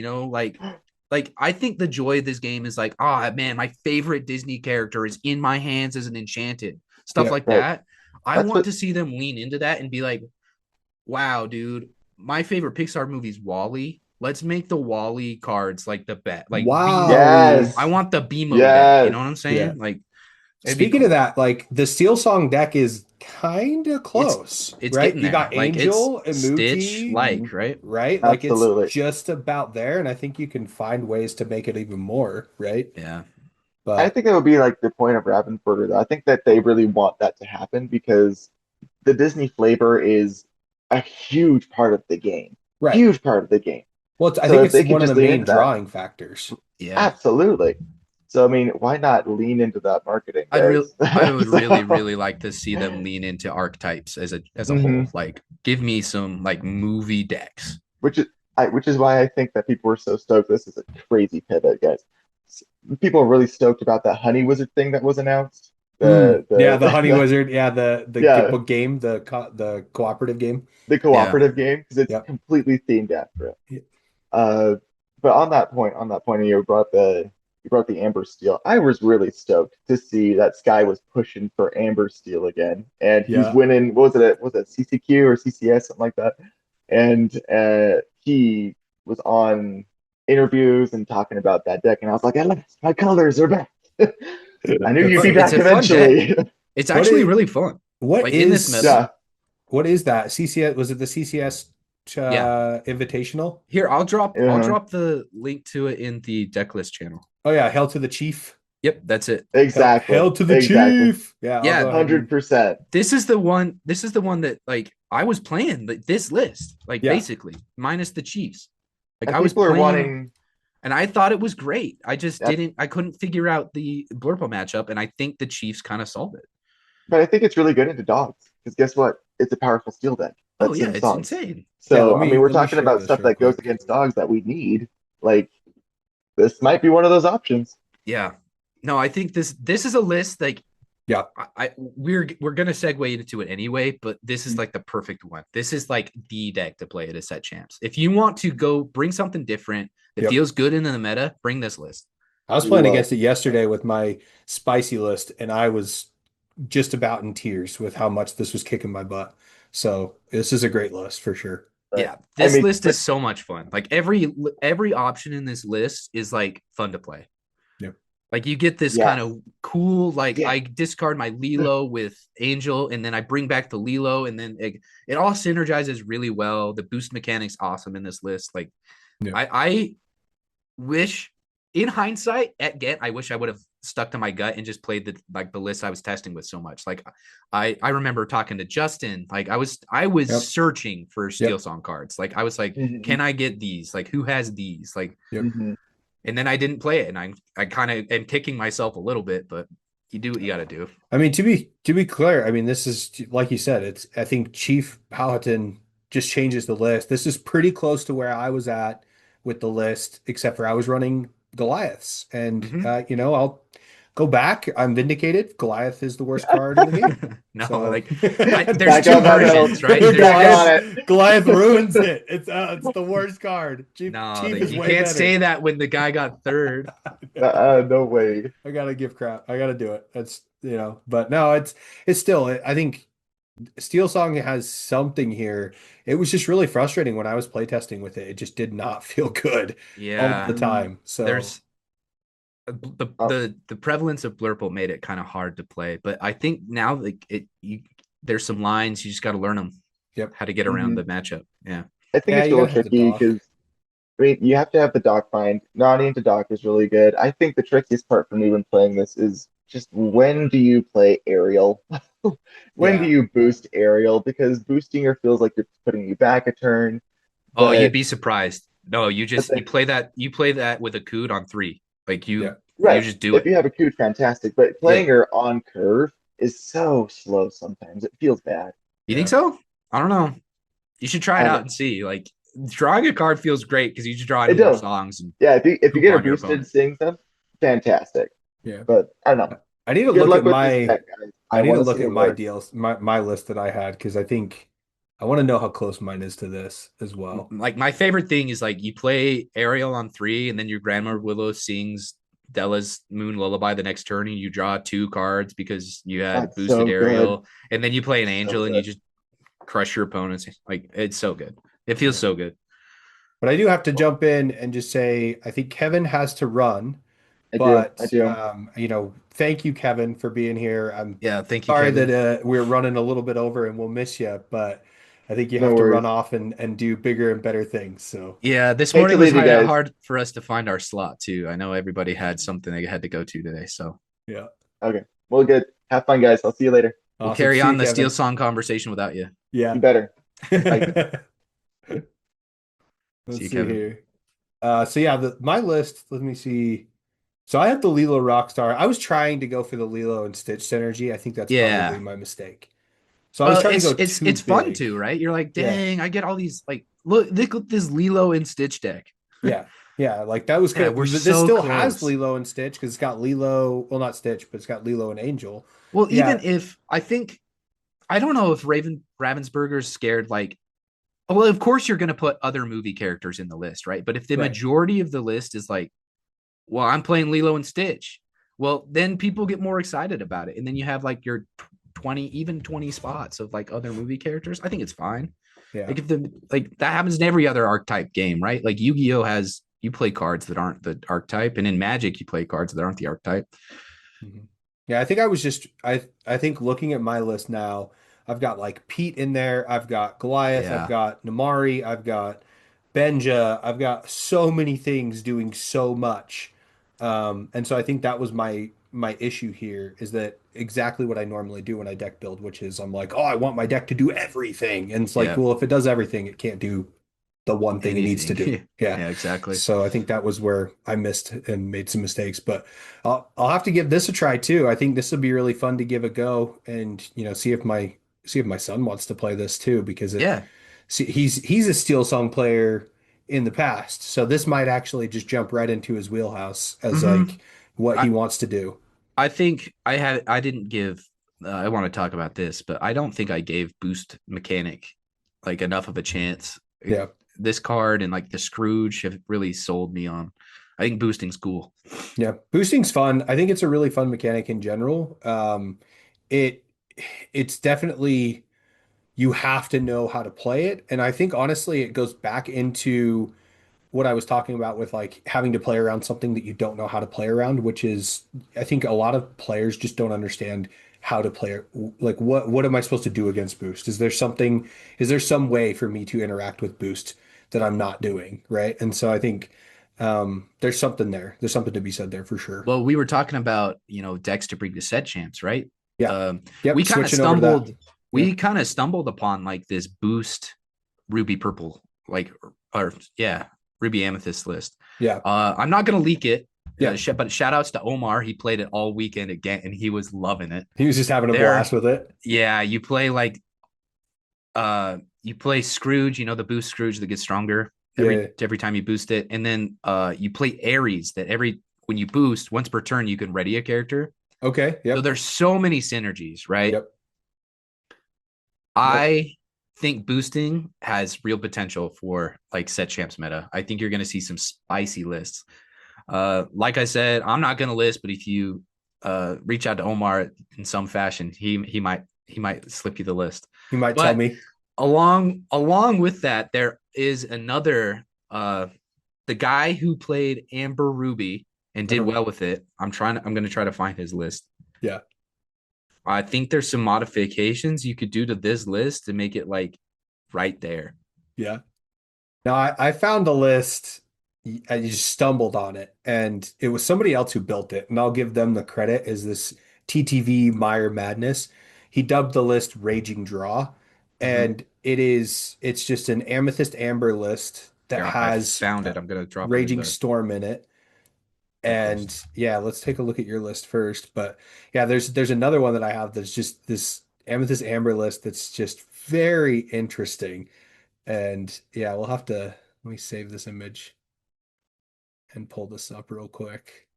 like I think the joy of this game is like, oh man, my favorite Disney character is in my hands as an enchanted, stuff like that. I want to see them lean into that and be like, wow, dude, my favorite Pixar movie is WALL-E. Let's make the WALL-E cards like the bet. Like, wow. Yes. I want the BMO deck. You know what I'm saying? Yeah. Like, speaking of that, like, the Steel Song deck is kind of close. It's right. You got like, Angel, and Stitch, like, right? Right. Like, it's just about there, and I think you can find ways to make it even more. Right. Yeah. But I think that would be like the point of Ravensburger, though. I think that they really want that to happen because the Disney flavor is a huge part of the game. Right. Huge part of the game. Well, I So think if it's they could one of the just lean main into that, drawing factors. Yeah. absolutely. So I mean, why not lean into that marketing, guys? I would really, So, really like to see them lean into archetypes as a mhm. whole. Like, give me some like movie decks. which is which is why I think that people were so stoked. This is a crazy pivot, guys. People are really stoked about that Honey Wizard thing that was announced. Yeah, the Honey The Wizard. Yeah, the yeah, book game, the cooperative game. the Yeah. cooperative game because it's Yep. completely themed after it. Uh, but on that point, you brought the Amber Steel. I was really stoked to see that Sky was pushing for Amber Steel again, and he's Yeah. winning. What was it? Was it CCQ or CCS, something like that? And he was on interviews and talking about that deck, and I was like, my colors are back. I knew you'd That's be It's back a fun deck. eventually. It's what actually is really fun. what Like in this meta. is Yeah, what is that? CCS, was it the CCS Yeah. Invitational? Here, I'll uh, drop the link to it in the deck list channel. Oh yeah, Hail to the Chief. Yep, that's it. Hail to the exactly, Chief. Yeah, I'll Yeah, go ahead and 100%. this is the one that like I was playing like this list, like yeah. basically minus the Chiefs. Like And I was people are playing wanting. and I thought it was great. I just Yep. I couldn't figure out the Blurple matchup, and I think the Chiefs kind of solved it. But I think it's really good into dogs because guess what? It's a powerful steel deck Oh that yeah, sings it's songs. insane. Yeah, So I mean, we're let me talking share about this stuff real that goes quick. against dogs that we need. Like this might be one of those options. Yeah. No, I think this is a list like Yeah. we're gonna segue into it anyway, but this is like the perfect one. This is like the deck to play at a set champs. If you want to go bring something different that Yep. feels good in the meta, bring this list. I was We playing will. against it yesterday with my spicy list, and I was just about in tears with how much this was kicking my butt. So this is a great list for sure. But Yeah, I this mean, list but is so much fun. Like every option in this list is like fun to play. Yep. Like you get this kind yes, of cool, like yeah, I discard my Lilo with Angel, and then I bring back the Lilo, and then it all synergizes really well. The boost mechanics awesome in this list. Like Yep. I wish, in hindsight, at Ghent, I wish I would have stuck to my gut and just played the list I was testing with so much. Like I remember talking to Justin. Like I was Yep. searching for Steel Yep. Song cards. Like I was like, hmm can I get these? Like who has these? Like Yep. hmm and then I didn't play it, and I kind of am kicking myself a little bit, but you do what you got to do. I mean, to be clear, I mean, this is like you said, it's I think Chief Powhatan just changes the list. This is pretty close to where I was at with the list, except for I was running Goliaths. And Mm-hmm. I'll go back. I'm vindicated. Goliath is the worst card in the game. No, So like there's Back two on that hill. versions, right? Back on it. Goliath ruins it. It's the worst card. No, Chief like is you way can't better. say that when the guy got third. No way. I gotta give crap. I gotta do it. That's but no, it's still. I think Steel Song has something here. It was just really frustrating when I was playtesting with it. It just did not feel good all the Yeah, Mm, time. So there's the uh, the prevalence of Blurple made it kind of hard to play, but I think now like there's some lines you just got to learn them yep, how to get around mhm. the matchup. Yeah. I think yeah, it's you real gotta have the tricky dock. because I mean you have to have the dock find. Not into dock is really good. I think the trickiest part for me when playing this is just when do you play aerial? When do Yeah, you boost aerial? Because boosting her feels like you're putting you back a turn, Oh, you'd but be surprised. No, but then you play that with a Cood on 3. Like yeah. you right. just do If it. you have a coup, fantastic. But Yeah. playing her on curve is so slow sometimes. It feels bad. You think Yeah. so? I don't know. You should try I it don't out know. and see. Like drawing a card feels great because you just draw It into more does. songs and Yeah, if you poop get her on your boosted, opponent. seeing them, fantastic. Yeah. But I don't know. I need to Good look luck at with this deck, guys. I I need want to to look see at it my work. deals, my list that I had because I think I want to know how close mine is to this as well. Like my favorite thing is like you play Ariel on 3 and then your Grandma Willow sings Della's Moon Lullaby the next turn and you draw 2 cards because you had That's boosted so good. Ariel, and then you play an So Angel and you good. just crush your opponents. Like it's so good. It feels Yeah. so good. But I do have to jump in and just say I think Kevin has to run, I do. I but do. thank you, Kevin, for being here. I'm Yeah, thank you, sorry Kevin. that we're running a little bit over and we'll miss you, but I think you No have to run worries. off and do bigger and better things. So Yeah, this Hate to morning was leave you guys. hard for us to find our slot too. I know everybody had something they had to go to today, so yeah, Okay. Well, good. Have fun, guys. I'll see you later. we'll awesome. carry See on you, the Steel Kevin. Song conversation without you. You Yeah. better. Bye. See Let's you, see Kevin. here. So yeah, my list, let me see. So I have the Lilo Rockstar. I was trying to go for the Lilo and Stitch synergy. I think that's probably Yeah. my mistake. So I was Well, trying to it's go it's too it's fun big. too, right? You're like, Yeah. dang, I get all these like look at this Lilo and Stitch deck. Yeah. Yeah. Like that was Yeah, kind we're of, this so still has close. Lilo and Stitch because it's got Lilo, well, not Stitch, but it's got Lilo and Angel. Well, even Yeah. if I think I don't know if Ravensburger's scared like well, of course you're gonna put other movie characters in the list, right? But if the Right. majority of the list is like, well, I'm playing Lilo and Stitch, well, then people get more excited about it. And then you have like your 20, even 20 spots of like other movie characters. I think it's fine. Yeah. Like if the like that happens in every other archetype game, right? Like Yu-Gi-Oh has you play cards that aren't the archetype, and in Magic you play cards that aren't the archetype. Mhm. Yeah, I think I was just I think looking at my list now, I've got like Pete in there, I've got Goliath, I've Yeah, got Namari, I've got Benja, I've got so many things doing so much. And so I think that was my issue here is that exactly what I normally do when I deck build, which is I'm like, oh, I want my deck to do everything. And it's like, yeah, well, if it does everything, it can't do the one thing it needs to do. anything. Yeah. Yeah, exactly. So I think that was where I missed and made some mistakes, but I'll have to give this a try too. I think this would be really fun to give a go and see if my son wants to play this too because it Yeah. see, he's a Steel Song player in the past. So this might actually just jump right into his wheelhouse as Mm-hmm. like what he I wants to do. I think I didn't give I want to talk about this, but I don't think I gave boost mechanic like enough of a chance. Yeah. This card and like the Scrooge have really sold me on. I think boosting's cool. Yeah. Boosting's fun. I think it's a really fun mechanic in general. It it's definitely you have to know how to play it. And I think honestly, it goes back into what I was talking about with like having to play around something that you don't know how to play around, which is I think a lot of players just don't understand how to play. Like what am I supposed to do against Boost? Is there some way for me to interact with Boost that I'm not doing, right? And so I think there's something there. There's something to be said there for sure. Well, we were talking about, decks to bring to set champs, right? Yeah. Um, we Yep. kind of Switching over to that. stumbled Yeah. we kind of stumbled upon like this boost ruby purple, like or yeah, ruby amethyst list. Yeah. I'm not gonna leak it. Yeah. But shout outs to Omar. He played it all weekend again and he was loving it. He was just having a blast There, with it. yeah, you play Scrooge, the boost Scrooge that gets stronger Yeah. every time you boost it, and then you play Ares that every when you boost once per turn you can ready a character. Okay. So Yep. there's so many synergies, right? Yep. Yep. I think boosting has real potential for like set champs meta. I think you're going to see some spicy lists. Like I said, I'm not going to list, but if you reach out to Omar in some fashion, he might slip you the list. He might tell But me. along with that, there is another the guy who played Amber Ruby and did Uh-huh. well with it. I'm going to try to find his list. Yeah. I think there's some modifications you could do to this list to make it like right there. Yeah. Now I found a list. I just stumbled on it, and it was somebody else who built it, and I'll give them the credit. Is this TTV Meyer Madness? He dubbed the list Raging Draw, Mm-hmm. and it's just an Amethyst Amber list that Here, I has found it. I'm gonna drop it in Raging the Storm in it. And post. yeah, let's take a look at your list first. But yeah, there's another one that I have that's just this Amethyst Amber list that's just very interesting. And yeah, we'll have to let me save this image and pull this up real quick.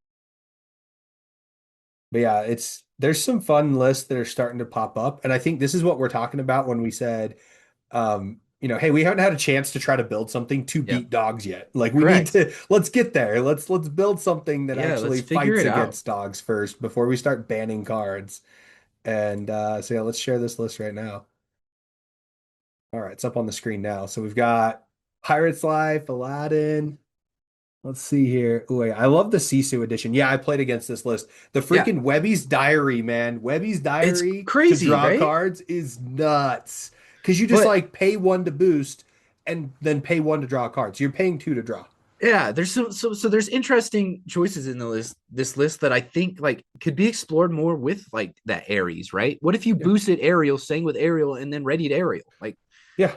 But yeah, there's some fun lists that are starting to pop up. And I think this is what we're talking about when we said, hey, we haven't had a chance to try to build something to Yep. beat dogs yet. Like we need Correct. to let's get there. Let's build something that Yeah, let's actually figure fights it out. against dogs first before we start banning cards. And so yeah, let's share this list right now. All right, it's up on the screen now. So we've got Pirate's Life, Aladdin. Let's see here. Oh, wait, I love the Sisu edition. Yeah, I played against this list. The Yeah. freaking Webby's Diary, man. Webby's It's Diary to crazy, draw right? cards is nuts. Because you just But like pay one to boost and then pay one to draw cards. You're paying two to draw. yeah, there's so there's interesting choices in the list this list that I think like could be explored more with like that Ares, right? What if you Yeah. boosted Ariel, sang with Ariel, and then readied Ariel? Like Yeah.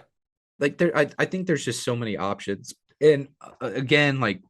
like there I think there's just so many options. And again, like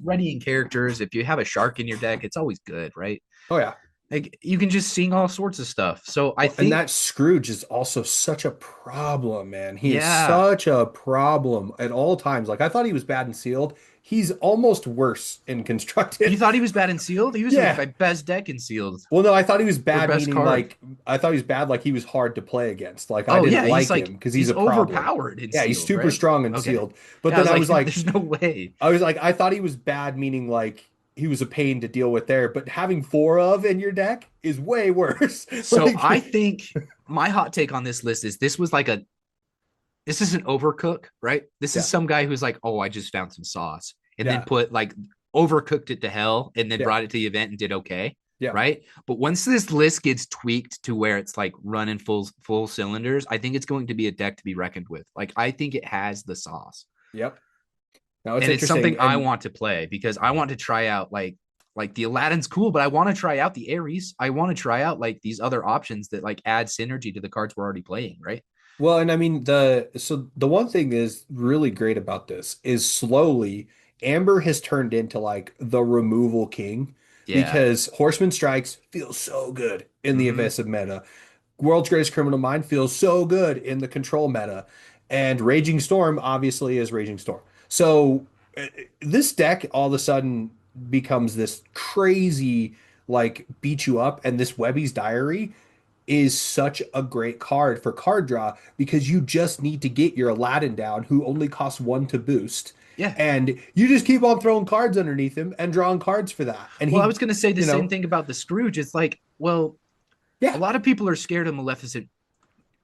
readying characters, if you have a shark in your deck, it's always good, right? Oh yeah. Like you can just sing all sorts of stuff. So I Well, and think, that Scrooge is also such a problem, man. He is yeah, such a problem at all times. Like I thought he was bad and sealed. He's almost worse in you constructed. thought he was bad in sealed. He was like Yeah. my best deck in sealed Well, no, I thought he was or bad, best meaning card. like I thought he was bad, like he was hard to play against. Like I Oh didn't yeah, he's like like him because he's he's a problem. overpowered in Yeah, he's sealed, super right? strong and Okay. sealed. But Yeah, I then was I like, was like, there's no way. I thought he was bad, meaning like he was a pain to deal with there. But having four of in your deck is way worse. So I Like, think my hot take on this list is this is an overcook, right? This is yeah, some guy who's like, oh, I just found some sauce and then yeah, put like overcooked it to hell and then yeah, brought it to the event and did okay. yeah. Right. But once this list gets tweaked to where it's like running full cylinders, I think it's going to be a deck to be reckoned with. Like I think it has the sauce. Yep. No, it's And it's interesting. something I And want to play because I want to try out like the Aladdin's cool, but I want to try out the Ares. I want to try out like these other options that like add synergy to the cards we're already playing, right? well, and I mean the one thing is really great about this is slowly Amber has turned into like the removal king Yeah. because Horseman Strikes feels so good in the Mm-hmm. evasive meta. World's Greatest Criminal Mind feels so good in the control meta. And Raging Storm obviously is Raging Storm. So this deck all of a sudden becomes this crazy like beat you up, and this Webby's Diary is such a great card for card draw because you just need to get your Aladdin down who only costs one to boost. Yeah. And you just keep on throwing cards underneath him and drawing cards for that. And Well, I he, was going to say the you same know, thing about the Scrooge. It's like, well, a yeah, lot of people are scared of Maleficent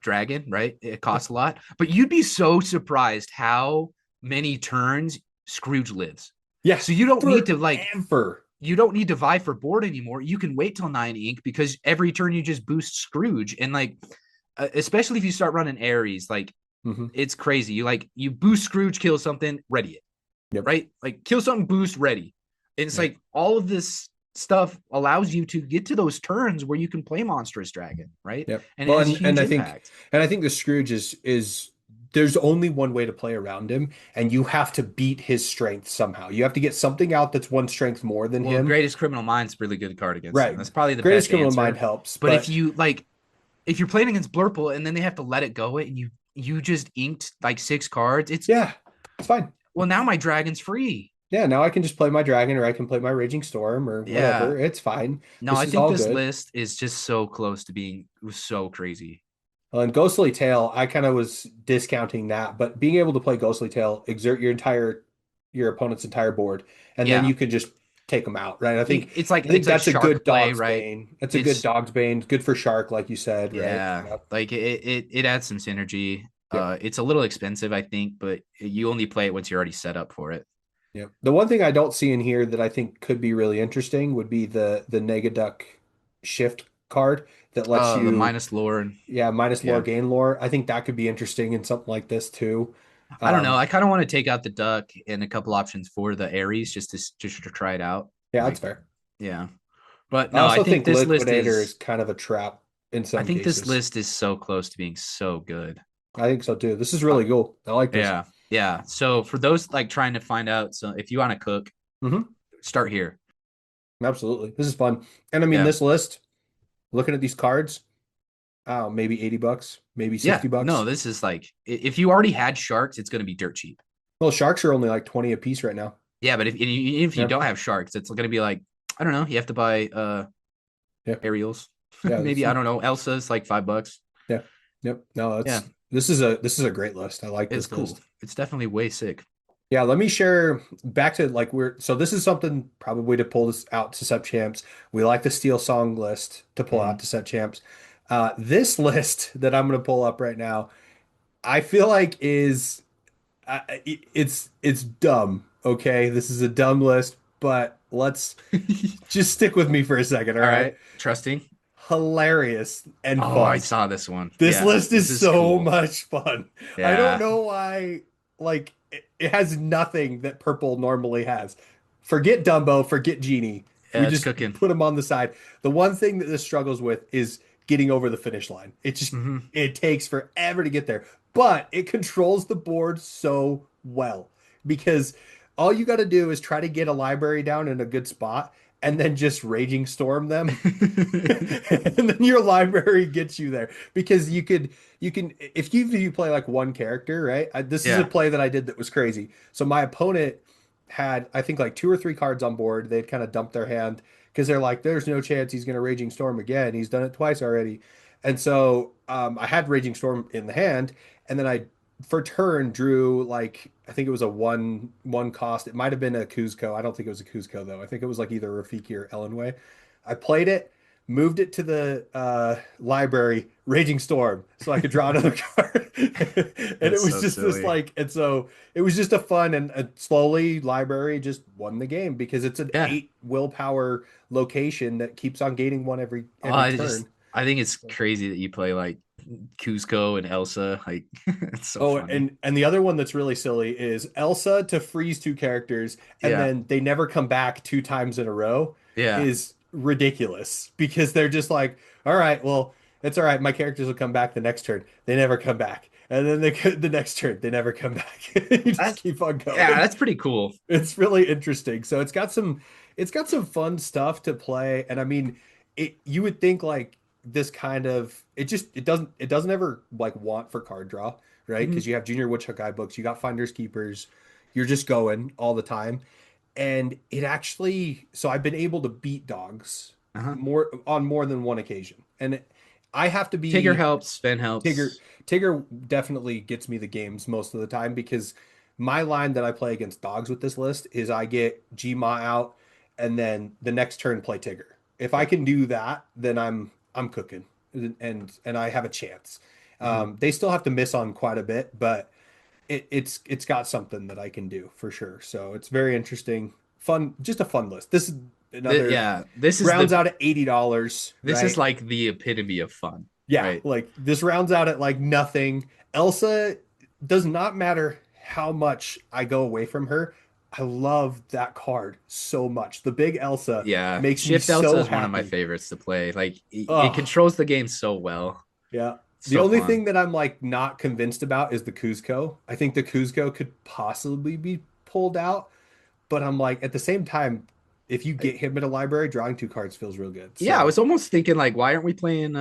Dragon, right? It costs a lot, but you'd be so surprised how many turns Scrooge lives. yeah, So you don't need to like forever. you don't need to vie for board anymore. You can wait till 9 ink because every turn you just boost Scrooge and like especially if you start running Ares, like Hmm. it's crazy. You boost Scrooge, kill something, ready it, Yep. right? Like kill something, boost, ready. And it's Yep. like all of this stuff allows you to get to those turns where you can play Monstrous Dragon, right? Yep. And it Well, has and huge I think impact. the Scrooge is there's only one way to play around him, and you have to beat his strength somehow. You have to get something out that's one strength more than Well, him. Greatest Criminal Mind's a really good card against him. Right. That's probably the Greatest best Criminal Mind answer. helps, But if but you like, if you're playing against Blurple and then they have to let it go and you just inked like 6 cards, it's yeah, it's fine. well now my dragon's free. Yeah, now I can just play my dragon or I can play my Raging Storm or Yeah. whatever. It's fine. No, This I is think all this good. list is just so close to being so crazy. And Ghostly Tale, I kind of was discounting that, but being able to play Ghostly Tale, exert your opponent's entire board, and then Yeah. you can just take them out, right? It's like I think it's a that's a good shark play, Dog's right? Bane. That's a good It's Dog's Bane. Good for Shark, like you said, right? yeah, Yep. like it adds some synergy. Yep. It's a little expensive, I think, but you only play it once you're already set up for it. Yep. The one thing I don't see in here that I think could be really interesting would be the Negaduck shift card that lets The you, minus lore, yeah, minus lore, yeah. gain lore. I think that could be interesting in something like this too. I don't know. Um, I kind of want to take out the duck and a couple options for the Aries just to try it out. yeah, that's Like, fair. yeah. But I no, also think Liquidator is kind of a trap in I some think this cases. list is so close to being so good. I think so too. This is Uh, really cool. I like this. yeah. Yeah. So for those like trying to find out, so if you want to cook, Hmm. start here. Absolutely. This is fun. And I mean, Yeah. this list, looking at these cards, oh, maybe 80 bucks, maybe Yeah. 60 bucks. No, this is like if you already had sharks, it's going to be dirt cheap. Well, sharks are only like 20 a piece right now. Yeah, but if you Yeah. don't have sharks, it's going to be like I don't know, you have to buy Yeah. Ariels. Yeah. Maybe I don't know, Elsa's like $5. Yeah. Yep. No, Yeah, this is a great list. I like it's this cool. list. It's definitely way sick. Yeah, let me share back to like so this is something probably to pull this out to sub champs. We like the Steel Song list to pull out Mhm. to sub champs. This list that I'm going to pull up right now, I feel like is it's dumb. Okay, this is a dumb list, but let's just stick with me for a second. All All right, right, trusting. hilarious and Oh, I fun. saw this one. This Yeah, list this is is so cool. much fun. I don't Yeah. know why, like, it has nothing that purple normally has. Forget Dumbo, forget Genie. We Yeah, it's just cooking. put them on the side. The one thing that this struggles with is getting over the finish line. Hmm. It takes forever to get there, but it controls the board so well. because all you got to do is try to get a library down in a good spot and then just raging storm them. And then your library gets you there because you can if you play like one character, right? This is a Yeah. play that I did that was crazy. So my opponent had I think like 2 or 3 cards on board. They'd kind of dumped their hand because they're like, there's no chance he's gonna Raging Storm again. He's done it twice already. And so I had Raging Storm in the hand, and then I for turn drew like I think it was a one cost. It might have been a Kuzco. I don't think it was a Kuzco though. I think it was like either Rafiki or Ellenway. I played it, moved it to the library, Raging Storm, so I could draw another card. And it That's was so just this silly. like, and so it was just a fun and slowly library just won the game because it's an Yeah. 8 willpower location that keeps on gaining one Oh, every turn. I think it's crazy that you play like Cusco and Elsa. Like it's so Oh, funny. and the other one that's really silly is Elsa to freeze 2 characters and Yeah. then they never come back 2 times in a row Yeah. is ridiculous because they're just like, all right, well, it's all right. My characters will come back the next turn. They never come back. And then the next turn, they never come back. You just That's keep on yeah, going. that's pretty cool. It's really interesting. So it's got some fun stuff to play. And I mean, it you would think like this kind of it doesn't ever like want for card draw, right? Mhm. Because you have junior woodchuck guidebooks, you got finders keepers, you're just going all the time. And it actually so I've been able to beat dogs Uh-huh. more than one occasion. And I have to Tigger be helps, Sven Tigger helps. Tigger definitely gets me the games most of the time because my line that I play against dogs with this list is I get Gma out and then the next turn play Tigger. If I Yeah. can do that, then I'm cooking and I have a chance. Mhm. They still have to miss on quite a bit, but it's got something that I can do for sure. So it's very interesting, fun, just a fun list. This is another Yeah, rounds out at $80, this is right? like the epitome of fun, Yeah, right? like this rounds out at like nothing. Elsa does not matter how much I go away from her. I love that card so much. The big Elsa Yeah, makes me Shift Elsa so is one of my happy. favorites to play. Like it Oh, controls the game so well. yeah. The So only fun. thing that I'm like not convinced about is the Kuzco. I think the Kuzco could possibly be pulled out, but I'm like at the same time, if you get him in a library, drawing 2 cards feels real good. Yeah, I So was almost thinking like, why aren't we playing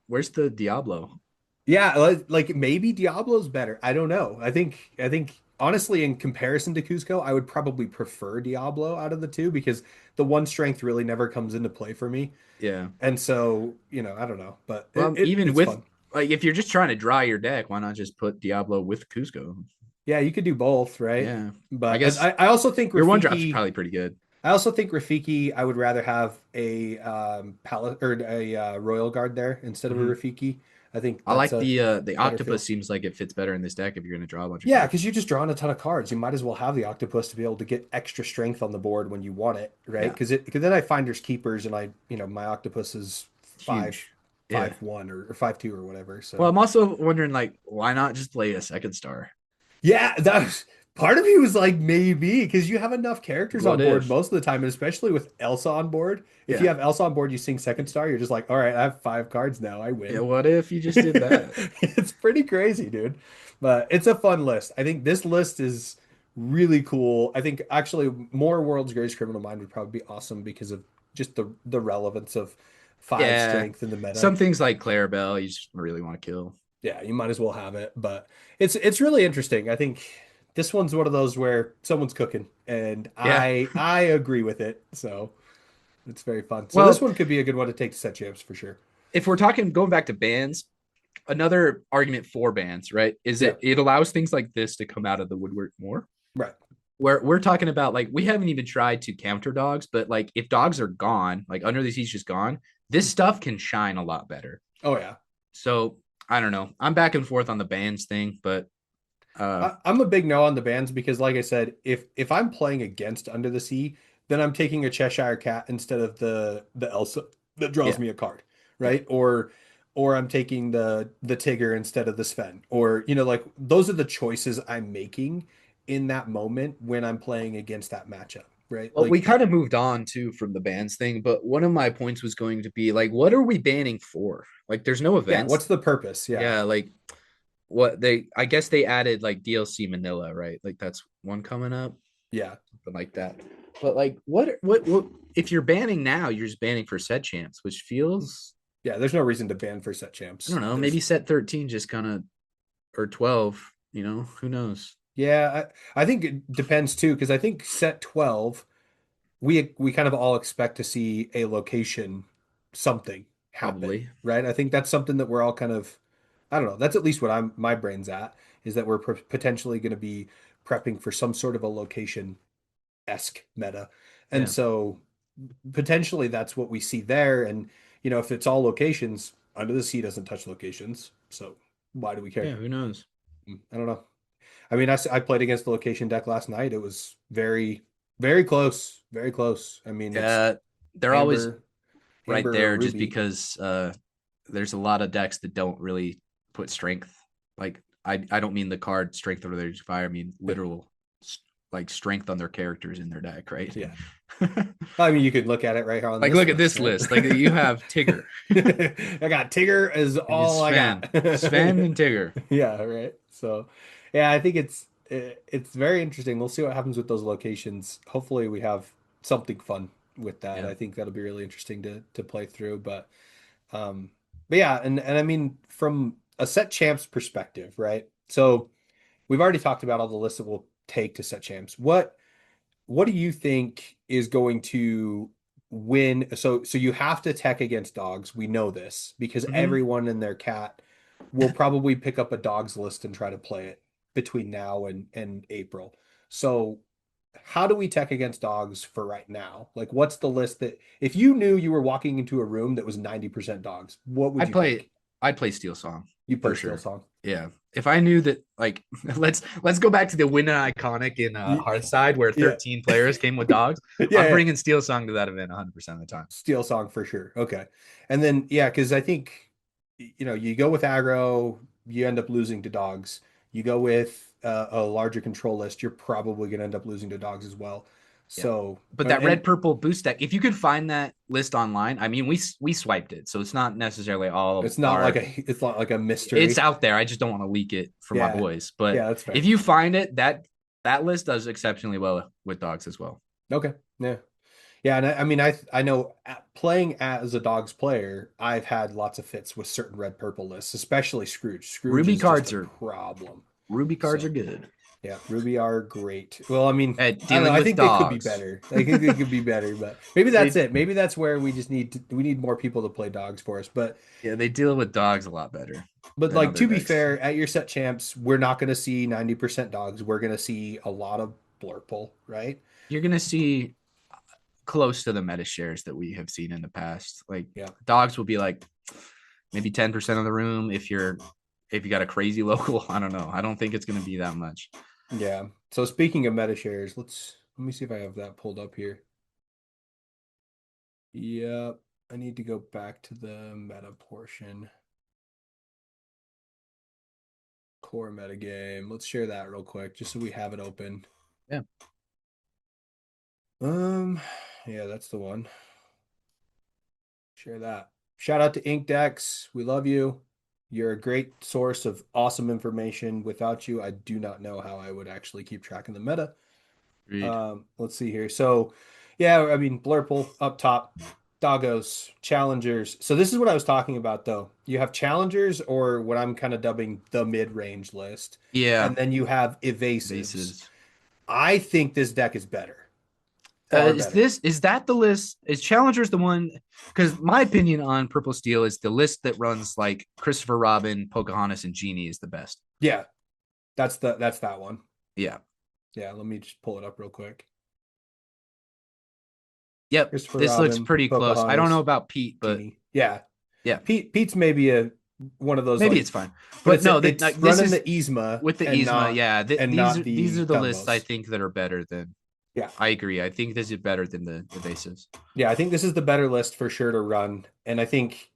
where's the Diablo? yeah, like maybe Diablo's better. I don't know. I think honestly, in comparison to Cusco, I would probably prefer Diablo out of the two because the one strength really never comes into play for me. Yeah. And so, I don't know, but Well, even it's with fun. like if you're just trying to dry your deck, why not just put Diablo with Cusco? Yeah, you could do both, right? Yeah. I But guess I also think your one drop's Rafiki, probably pretty good. I would rather have a palace or a Royal Guard there instead of a Mhm. Rafiki. I think I that's like a the better octopus feel. seems like it fits better in this deck if you're gonna draw a bunch of Yeah, cards. because you're just drawing a ton of cards. You might as well have the octopus to be able to get extra strength on the board when you want it, right? Yeah. Because then I finders keepers and my octopus is five Huge. Yeah. five one or 5-2 or whatever. Well, So I'm also wondering like why not just play a second star? yeah, that was part of me was like maybe because you have enough characters What on board if? most of the time, and especially with Elsa on board. If you Yeah. have Elsa on board, you sing second star, you're just like, all right, I have 5 cards now, I Yeah, win. what if you just did that? It's pretty crazy, dude. But it's a fun list. I think this list is really cool. I think actually more World's Greatest Criminal Mind would probably be awesome because of just the relevance of 5 Yeah. strength in the meta. Some things like Clarabelle, you just really want to kill. Yeah, you might as well have it. But it's really interesting. I think this one's one of those where someone's cooking, and Yeah. I agree with it. So it's very fun. So this Well, one could be a good one to take to set champs for sure. if we're talking going back to bans, another argument for bans, right, is Yeah, that it allows things like this to come out of the woodwork more. right. Where we're talking about like we haven't even tried to counter dogs, but like if dogs are gone, like Under the Siege is gone, this stuff can shine a lot better. Oh yeah. So I don't know. I'm back and forth on the bans thing, but I'm a big no on the bans because, like I said, if I'm playing against Under the Sea, then I'm taking a Cheshire Cat instead of the Elsa that draws yeah, me a card, yeah. right? Or I'm taking the Tigger instead of the Sven, or like those are the choices I'm making in that moment when I'm playing against that matchup, right? Well, we Like, kind of moved on too from the bans thing, but one of my points was going to be like, what are we banning for? Like, there's no yeah, events. what's the purpose? Yeah, Yeah, like I guess they added like DLC Manila, right? Like that's one coming up, Yeah. something like that. But like, what if you're banning now? You're just banning for set champs, which feels, Yeah, there's no reason to ban for set I champs. don't know, There's maybe set 13 just kind of, or 12. Who knows? Yeah, I think it depends too, because I think set 12, we kind of all expect to see a location something happen, Probably, right? I think that's something that we're all kind of, I don't know, that's at least what my brain's at, is that we're potentially going to be prepping for some sort of a location-esque meta. And yeah, so potentially that's what we see there. And, if it's all locations, Under the Sea doesn't touch locations. So why do we yeah. care? Who knows? I don't know. I mean, I played against the location deck last night. It was very, very close. Very close. I mean, it's They're always Amber, right Amber or there just Ruby. because there's a lot of decks that don't really put strength. Like I don't mean the card strength of their fire. I mean literal like strength on their characters in their deck, right? Yeah. I mean, you could look at it right here on Like this look at list, this right? list. Like you have Tigger I got Tigger is and you all I got. Sven and Tigger. Yeah, right. So, yeah, I think it's very interesting. We'll see what happens with those locations. Hopefully, we have something fun with that. Yeah. I think that'll be really interesting to play through. Um, but yeah, and I mean, from a set champs perspective, right? So we've already talked about all the lists that we'll take to set champs. What do you think is going to win? So you have to tech against dogs. We know this because Mm-hmm. everyone and their cat will probably pick up a dogs list and try to play it between now and April. So how do we tech against dogs for right now? Like what's the list that if you knew you were walking into a room that was 90% dogs, what would I'd you play pick? I'd play Steel Song You for play Steel sure. Song. Yeah. If I knew that, like, let's go back to the win iconic in Ye- Hearthside where Yeah. 13 players came with dogs. Yeah, I'm yeah. bringing Steel Song to that event 100% of the time. Steel Song for sure. Okay. And then yeah, because I think you go with aggro, you end up losing to dogs. You go with a larger control list, you're probably going to end up losing to dogs as well. Yeah. So, But that red and purple boost deck, if you could find that list online, I mean, we swiped it, so it's not necessarily all of our. it's not like a It's mystery. out there. I just don't want to leak it for my Yeah. boys. But Yeah, that's if fair. you find it, that list does exceptionally well with dogs as well. Okay. Yeah. Yeah, and I mean, I know playing as a dogs player, I've had lots of fits with certain red purple lists, especially Scrooge. Scrooge Ruby is just cards a are problem. Ruby cards are So. good Yeah, Ruby are great. Well, I mean, at I don't know. dealing I with think they could be dogs. better. I think they could be better, but maybe that's They it. Maybe that's where we just we need more people to play dogs for us. Yeah, they deal with dogs a lot better But than like other to be decks. fair, at your set champs, we're not going to see 90% dogs. We're going to see a lot of blurple, right? You're gonna see close to the meta shares that we have seen in the past. Like Yeah. dogs will be like maybe 10% of the room if you got a crazy local. I don't know. I don't think it's gonna be that much. Yeah. So speaking of meta shares, let me see if I have that pulled up here. Yep. I need to go back to the meta portion. Core meta game. Let's share that real quick, just so we have it open. Yeah. Yeah, that's the one. Share that. Shout out to Inkdex. We love you. You're a great source of awesome information. Without you, I do not know how I would actually keep track of the meta. Read. Let's see here. So, yeah, I mean, Blurple up top, doggos, challengers. So this is what I was talking about, though. You have challengers, or what I'm kind of dubbing the mid-range list, Yeah. and then you have evasives. Bases. I think this deck is better, far better. Is that the list? Is Challengers the one? Because my opinion on Purple Steel is the list that runs like Christopher Robin, Pocahontas, and Genie is the best. Yeah, that's that one. Yeah. Yeah, let me just pull it up real quick. Yep. Christopher This looks Robin, pretty close. I don't know Pocahontas, about Pete, but Genie. Yeah, yeah, Pete's maybe a one of those maybe like, it's fine. but But no, it's like, this running is the Yzma with the Yzma. Yeah, and these not are these the are the lists I Dumbos. think that are better than. Yeah, I agree. I think this is better than the evasives. yeah, I think this is the better list for sure to run, and I think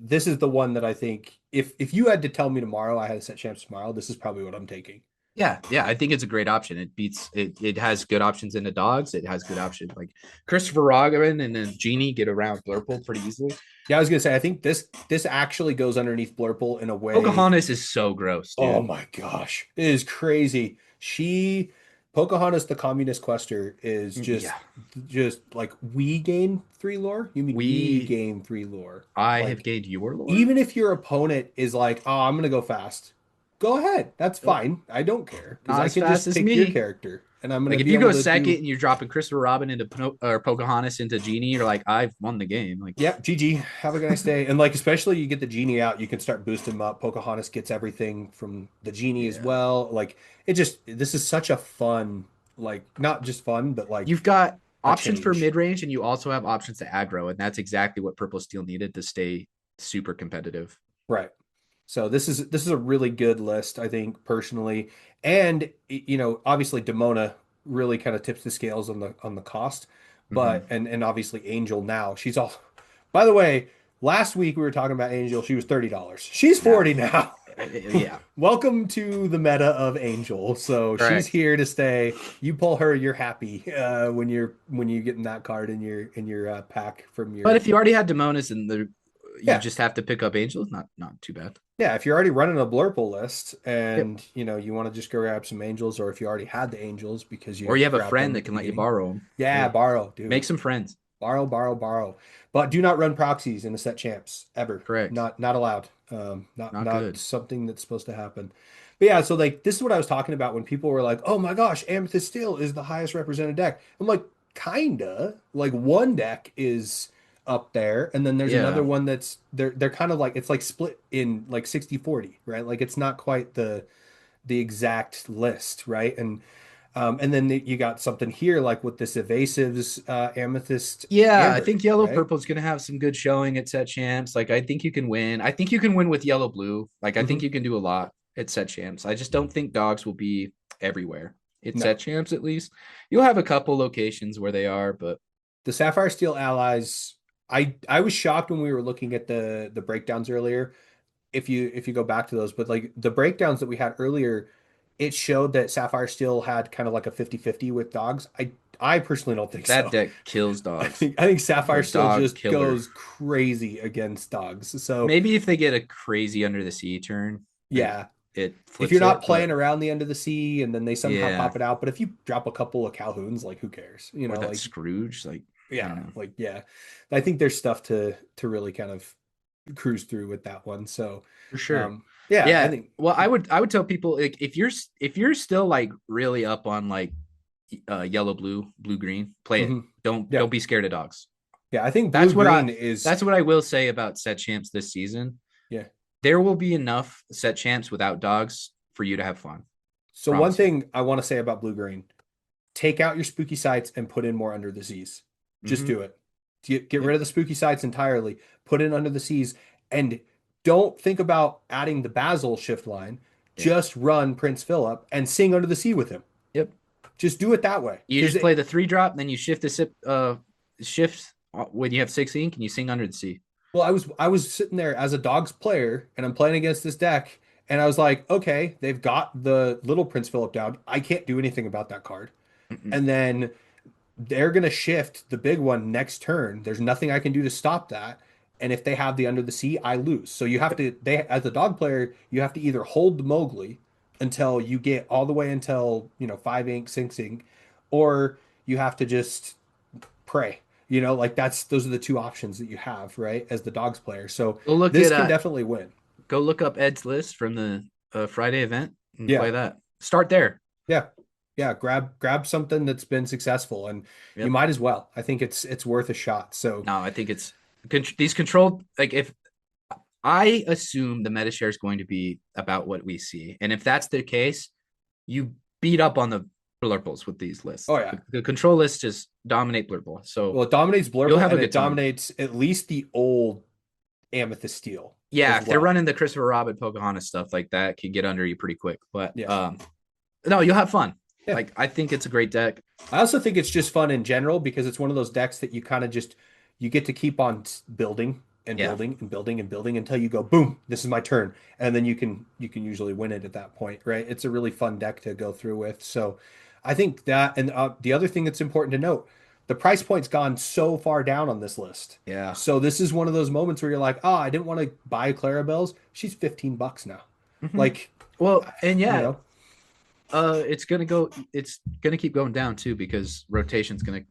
this is the one that I think if you had to tell me tomorrow I had a set champs tomorrow, this is probably what I'm taking. Yeah, I think it's a great option. It beats it. It has good options into dogs. It has good options like Christopher Robin and then Genie get around Blurple pretty easily. Yeah, I was gonna say I think this actually goes underneath Blurple in a way. Pocahontas is so gross, Oh dude. my gosh, it is crazy. Pocahontas the Communist Quester is Yeah, just like we gain 3 lore. You mean we we gain 3 lore? I have Like gained your lore. even if your opponent is like, oh, I'm gonna go fast, go ahead. That's Nope, fine. I don't care because not I as can fast just as take your me. character and I'm gonna Like if be you able go to second do. and you're dropping Christopher Robin into or Pocahontas into Genie, you're like, I've won the game. Like, Yep, GG. Have a nice day. And like, especially you get the genie out, you can start boosting them up. Pocahontas gets everything from the genie as yeah, well. Like, this is such a fun, like, not just fun, but like you've got a options for change. mid range, and you also have options to aggro, and that's exactly what Purple Steel needed to stay super competitive. Right. So this is a really good list, I think, personally. And obviously Demona really kind of tips the scales on the cost. But Mm-hmm. and obviously Angel now, she's all by the way, last week we were talking about Angel, she was $30. She's Now, 40 now. yeah, Welcome to the meta of Angel. So she's correct. here to stay. You pull her, you're happy when you getting that card in your pack from But your. if you already had Demonis and you Yeah, just have to pick up Angels, not too bad. yeah, if you're already running a blurple list Yep. and you want to just go grab some angels, or if you already had the angels because Or you you have a grabbed friend them that at the can let you beginning. borrow them. Yeah, Hey, borrow, make dude. some friends. Borrow, borrow, borrow. But do not run proxies in the set champs ever. Correct. Not allowed. Not Not good. something that's supposed to happen. But yeah, so like this is what I was talking about when people were like, "Oh my gosh, Amethyst Steel is the highest represented deck." I'm like, kinda. Like one deck is up there, and then there's another Yeah. one that's they're kind of like it's like split in like 60-40, right? Like it's not quite the exact list, right? And then you got something here like with this evasives amethyst Yeah, I amber, think yellow right? purple is going to have some good showing at set champs. Like I think you can win. I think you can win with yellow blue. Like I think Hmm. you can do a lot at set champs. I just don't think dogs will be everywhere. At No, set champs at least. You'll have a couple locations where they are, but the sapphire steel allies. I was shocked when we were looking at the breakdowns earlier. If you go back to those, but like the breakdowns that we had earlier, it showed that sapphire steel had kind of like a 50-50 with dogs. I personally don't think that so. deck kills I dogs. think I think The Sapphire Steel dog just killer. goes crazy against dogs. So Maybe if they get a crazy under the sea turn, yeah, it if you're flips not it. playing But around the end of the sea and then they somehow yeah, pop it out, but if you drop a couple of Calhouns, like who cares? or that Like Scrooge, like I yeah, don't know. like yeah. I think there's stuff to really kind of cruise through with that one. So For sure. yeah, I Yeah. think Well, I would tell people like if you're still like really up on like yellow blue blue green, play it. mhm. Don't Yeah. be scared of dogs. Yeah, I think blue That's what I green is that's what I will say about set champs this season. yeah. There will be enough set champs without dogs for you to have fun. So one Promise you. thing I want to say about blue green, take out your spooky sites and put in more under the seas. Just Mm-hmm. do it. Get rid Yep. of the spooky sites entirely. Put in under the seas and don't think about adding the Basil shift line. Yeah. Just run Prince Philip and sing under the sea with him. Yep. Just do it that way. You just play the 3 drop, then you shift the sip shift when you have 6 ink and you sing under the sea. Well, I was sitting there as a dogs player and I'm playing against this deck and I was like, okay, they've got the little Prince Philip down. I can't do anything about that card. Mm-mm. And then they're going to shift the big one next turn. There's nothing I can do to stop that. And if they have the under the sea, I lose. So you have Yep. to, they as a dog player, you have to either hold the Mowgli until you get all the way until, 5 ink, 6 ink, or you have to just pray. Like those are the two options that you have, right? As the dogs player. So Go look this at can definitely win. go look up Ed's list from the Friday event and Yeah. play that. Start there. Yeah. Yeah. Grab something that's been successful and you Yep. might as well. I think it's worth a shot. So No, I think it's these controlled. Like if I assume the meta share is going to be about what we see, and if that's the case, you beat up on the blurples with these lists. oh yeah. The control lists just dominate blurple, so Well, it dominates you'll Blurple have a and good it time. dominates at least the old Amethyst Steel Yeah, as if they're well. running the Christopher Robin Pocahontas stuff like that, could get under you pretty quick. But Yeah. no, you'll have fun. Yeah. Like I think it's a great deck. I also think it's just fun in general because it's one of those decks that you kind of just you get to keep on building. and Yeah. building and building and building until you go boom, this is my turn, and then you can usually win it at that point, right? It's a really fun deck to go through with. So I think that, and the other thing that's important to note, the price point's gone so far down on this list. Yeah. So this is one of those moments where you're like, oh, I didn't want to buy Clarabelle's. She's $15 now. Mhm. Like, Well, and you yeah, know, it's gonna keep going down too because rotation's gonna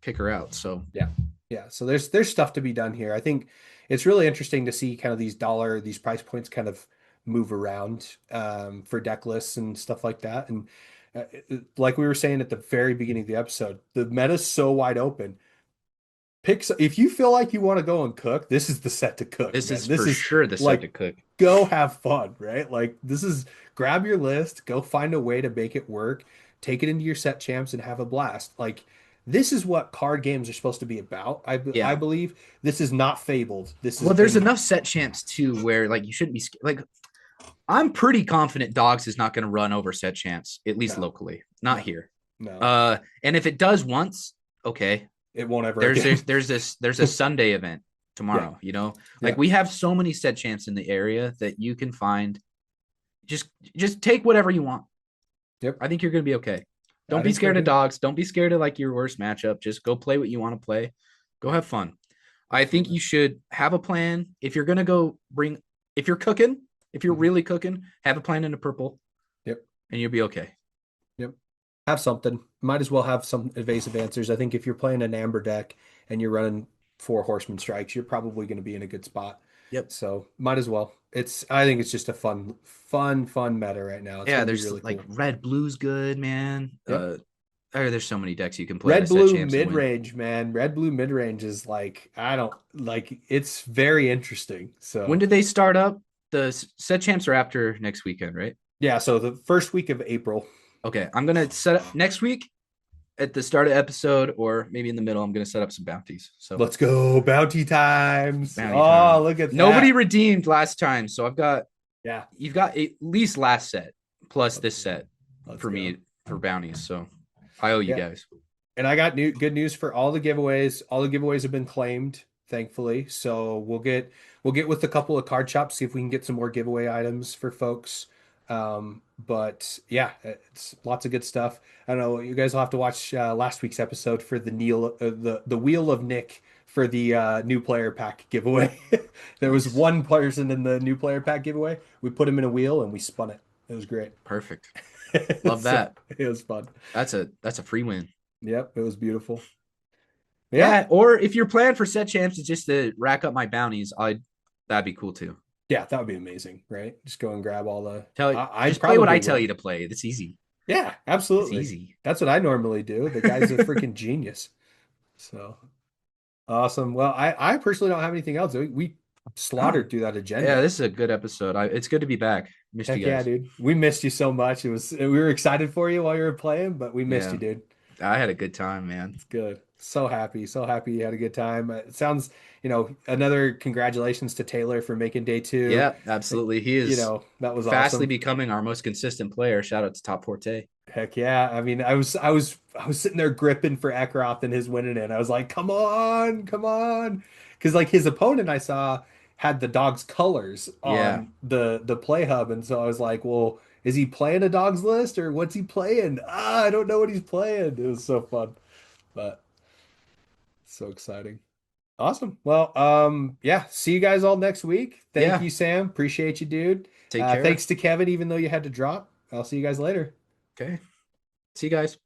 kick her out. So yeah. Yeah. So there's stuff to be done here. I think it's really interesting to see kind of these price points kind of move around for deck lists and stuff like that. And like we were saying at the very beginning of the episode, the meta's so wide open. If you feel like you want to go and cook, this is the set to cook, this man. is This for is sure the set to like cook. go have fun, right? Like this is grab your list, go find a way to make it work, take it into your set champs and have a blast. Like this is what card games are supposed to be about. I Yeah. believe this is not fabled. This has Well, there's been enough set champs too where like you shouldn't be like I'm pretty confident Dogs is not going to run over set champs, at least no, locally, not no, here. no. And if it does once, okay. It won't ever There's again. there's a Sunday event Yeah, tomorrow, you know? yeah. Like we have so many set champs in the area that you can find just take whatever you want. Yep. I think you're going to be okay. I Don't be think so scared of too. Dogs. Don't be scared of like your worst matchup. Just go play what you want to play. Go have fun. I think Absolutely. you should have a plan. If you're going to go if you're cooking, if you're Mhm. really cooking, have a plan in the purple Yep. and you'll be okay. Yep. Have something. Might as well have some evasive answers. I think if you're playing an amber deck and you're running four horseman strikes, you're probably going to be in a good spot. Yep. So might as well. I think it's just a fun meta right now. It's Yeah, going to be there's really like cool. red blue's good, man. Yeah. There's so many decks you can play out Red of set blue champs and mid win. range, man. Red blue mid range is like, I don't like it's very interesting. When So did they start up? The set champs are after next weekend, right? yeah, so the first week of April. Okay, I'm gonna set up next week at the start of episode, or maybe in the middle. I'm gonna set up some bounties. So Let's go. Bounty times. bounty Oh, time. look at Nobody that. redeemed last time, so Yeah. you've got at least last set plus this Let's go. set Let's for go. me for bounties. So I owe you Yeah. guys. And I got good news for all the giveaways. All the giveaways have been claimed, thankfully. So we'll get with a couple of card shops, see if we can get some more giveaway items for folks. But yeah, it's lots of good stuff. I don't know. You guys will have to watch last week's episode for the Wheel of Nick for the new player pack giveaway. There was Nice. one person in the new player pack giveaway. We put him in a wheel and we spun it. It was great. Perfect. Love So, that. it was fun. That's a free win. Yep, it was beautiful. Yeah. Yeah, or if your plan for set champs is just to rack up my bounties, that'd be cool too. Yeah, that would be amazing, right? Just go and grab all the. I Just play what I probably tell will. you to play. It's easy. Yeah, It's absolutely. easy. That's what I normally do. The guy's a freaking genius. So awesome. Well, I personally don't have anything else. We Oh, slaughtered through that yeah, agenda. this is a good episode. It's good to be back. Missed you Heck yeah, guys. dude. We missed you so much. We were excited for you while you were playing, but we missed Yeah, you, dude. I had a good time, man. It's good. So happy you had a good time. It sounds, another congratulations to Taylor for making day two. Yeah, absolutely. He is That was fastly awesome. becoming our most consistent player. Shout out to Top Forte. Heck yeah. I mean, I was sitting there gripping for Ekroth and his winning it. I was like, come on, come on. Because like his opponent I saw had the dog's colors Yeah, on the play hub. And so I was like, well, is he playing a dog's list or what's he playing? I don't know what he's playing. It was so fun. But so exciting. Awesome. Well, yeah, see you guys all next week. Thank yeah. you, Sam. Appreciate you, dude. Take care. Thanks to Kevin, even though you had to drop. I'll see you guys later. Okay. See you guys.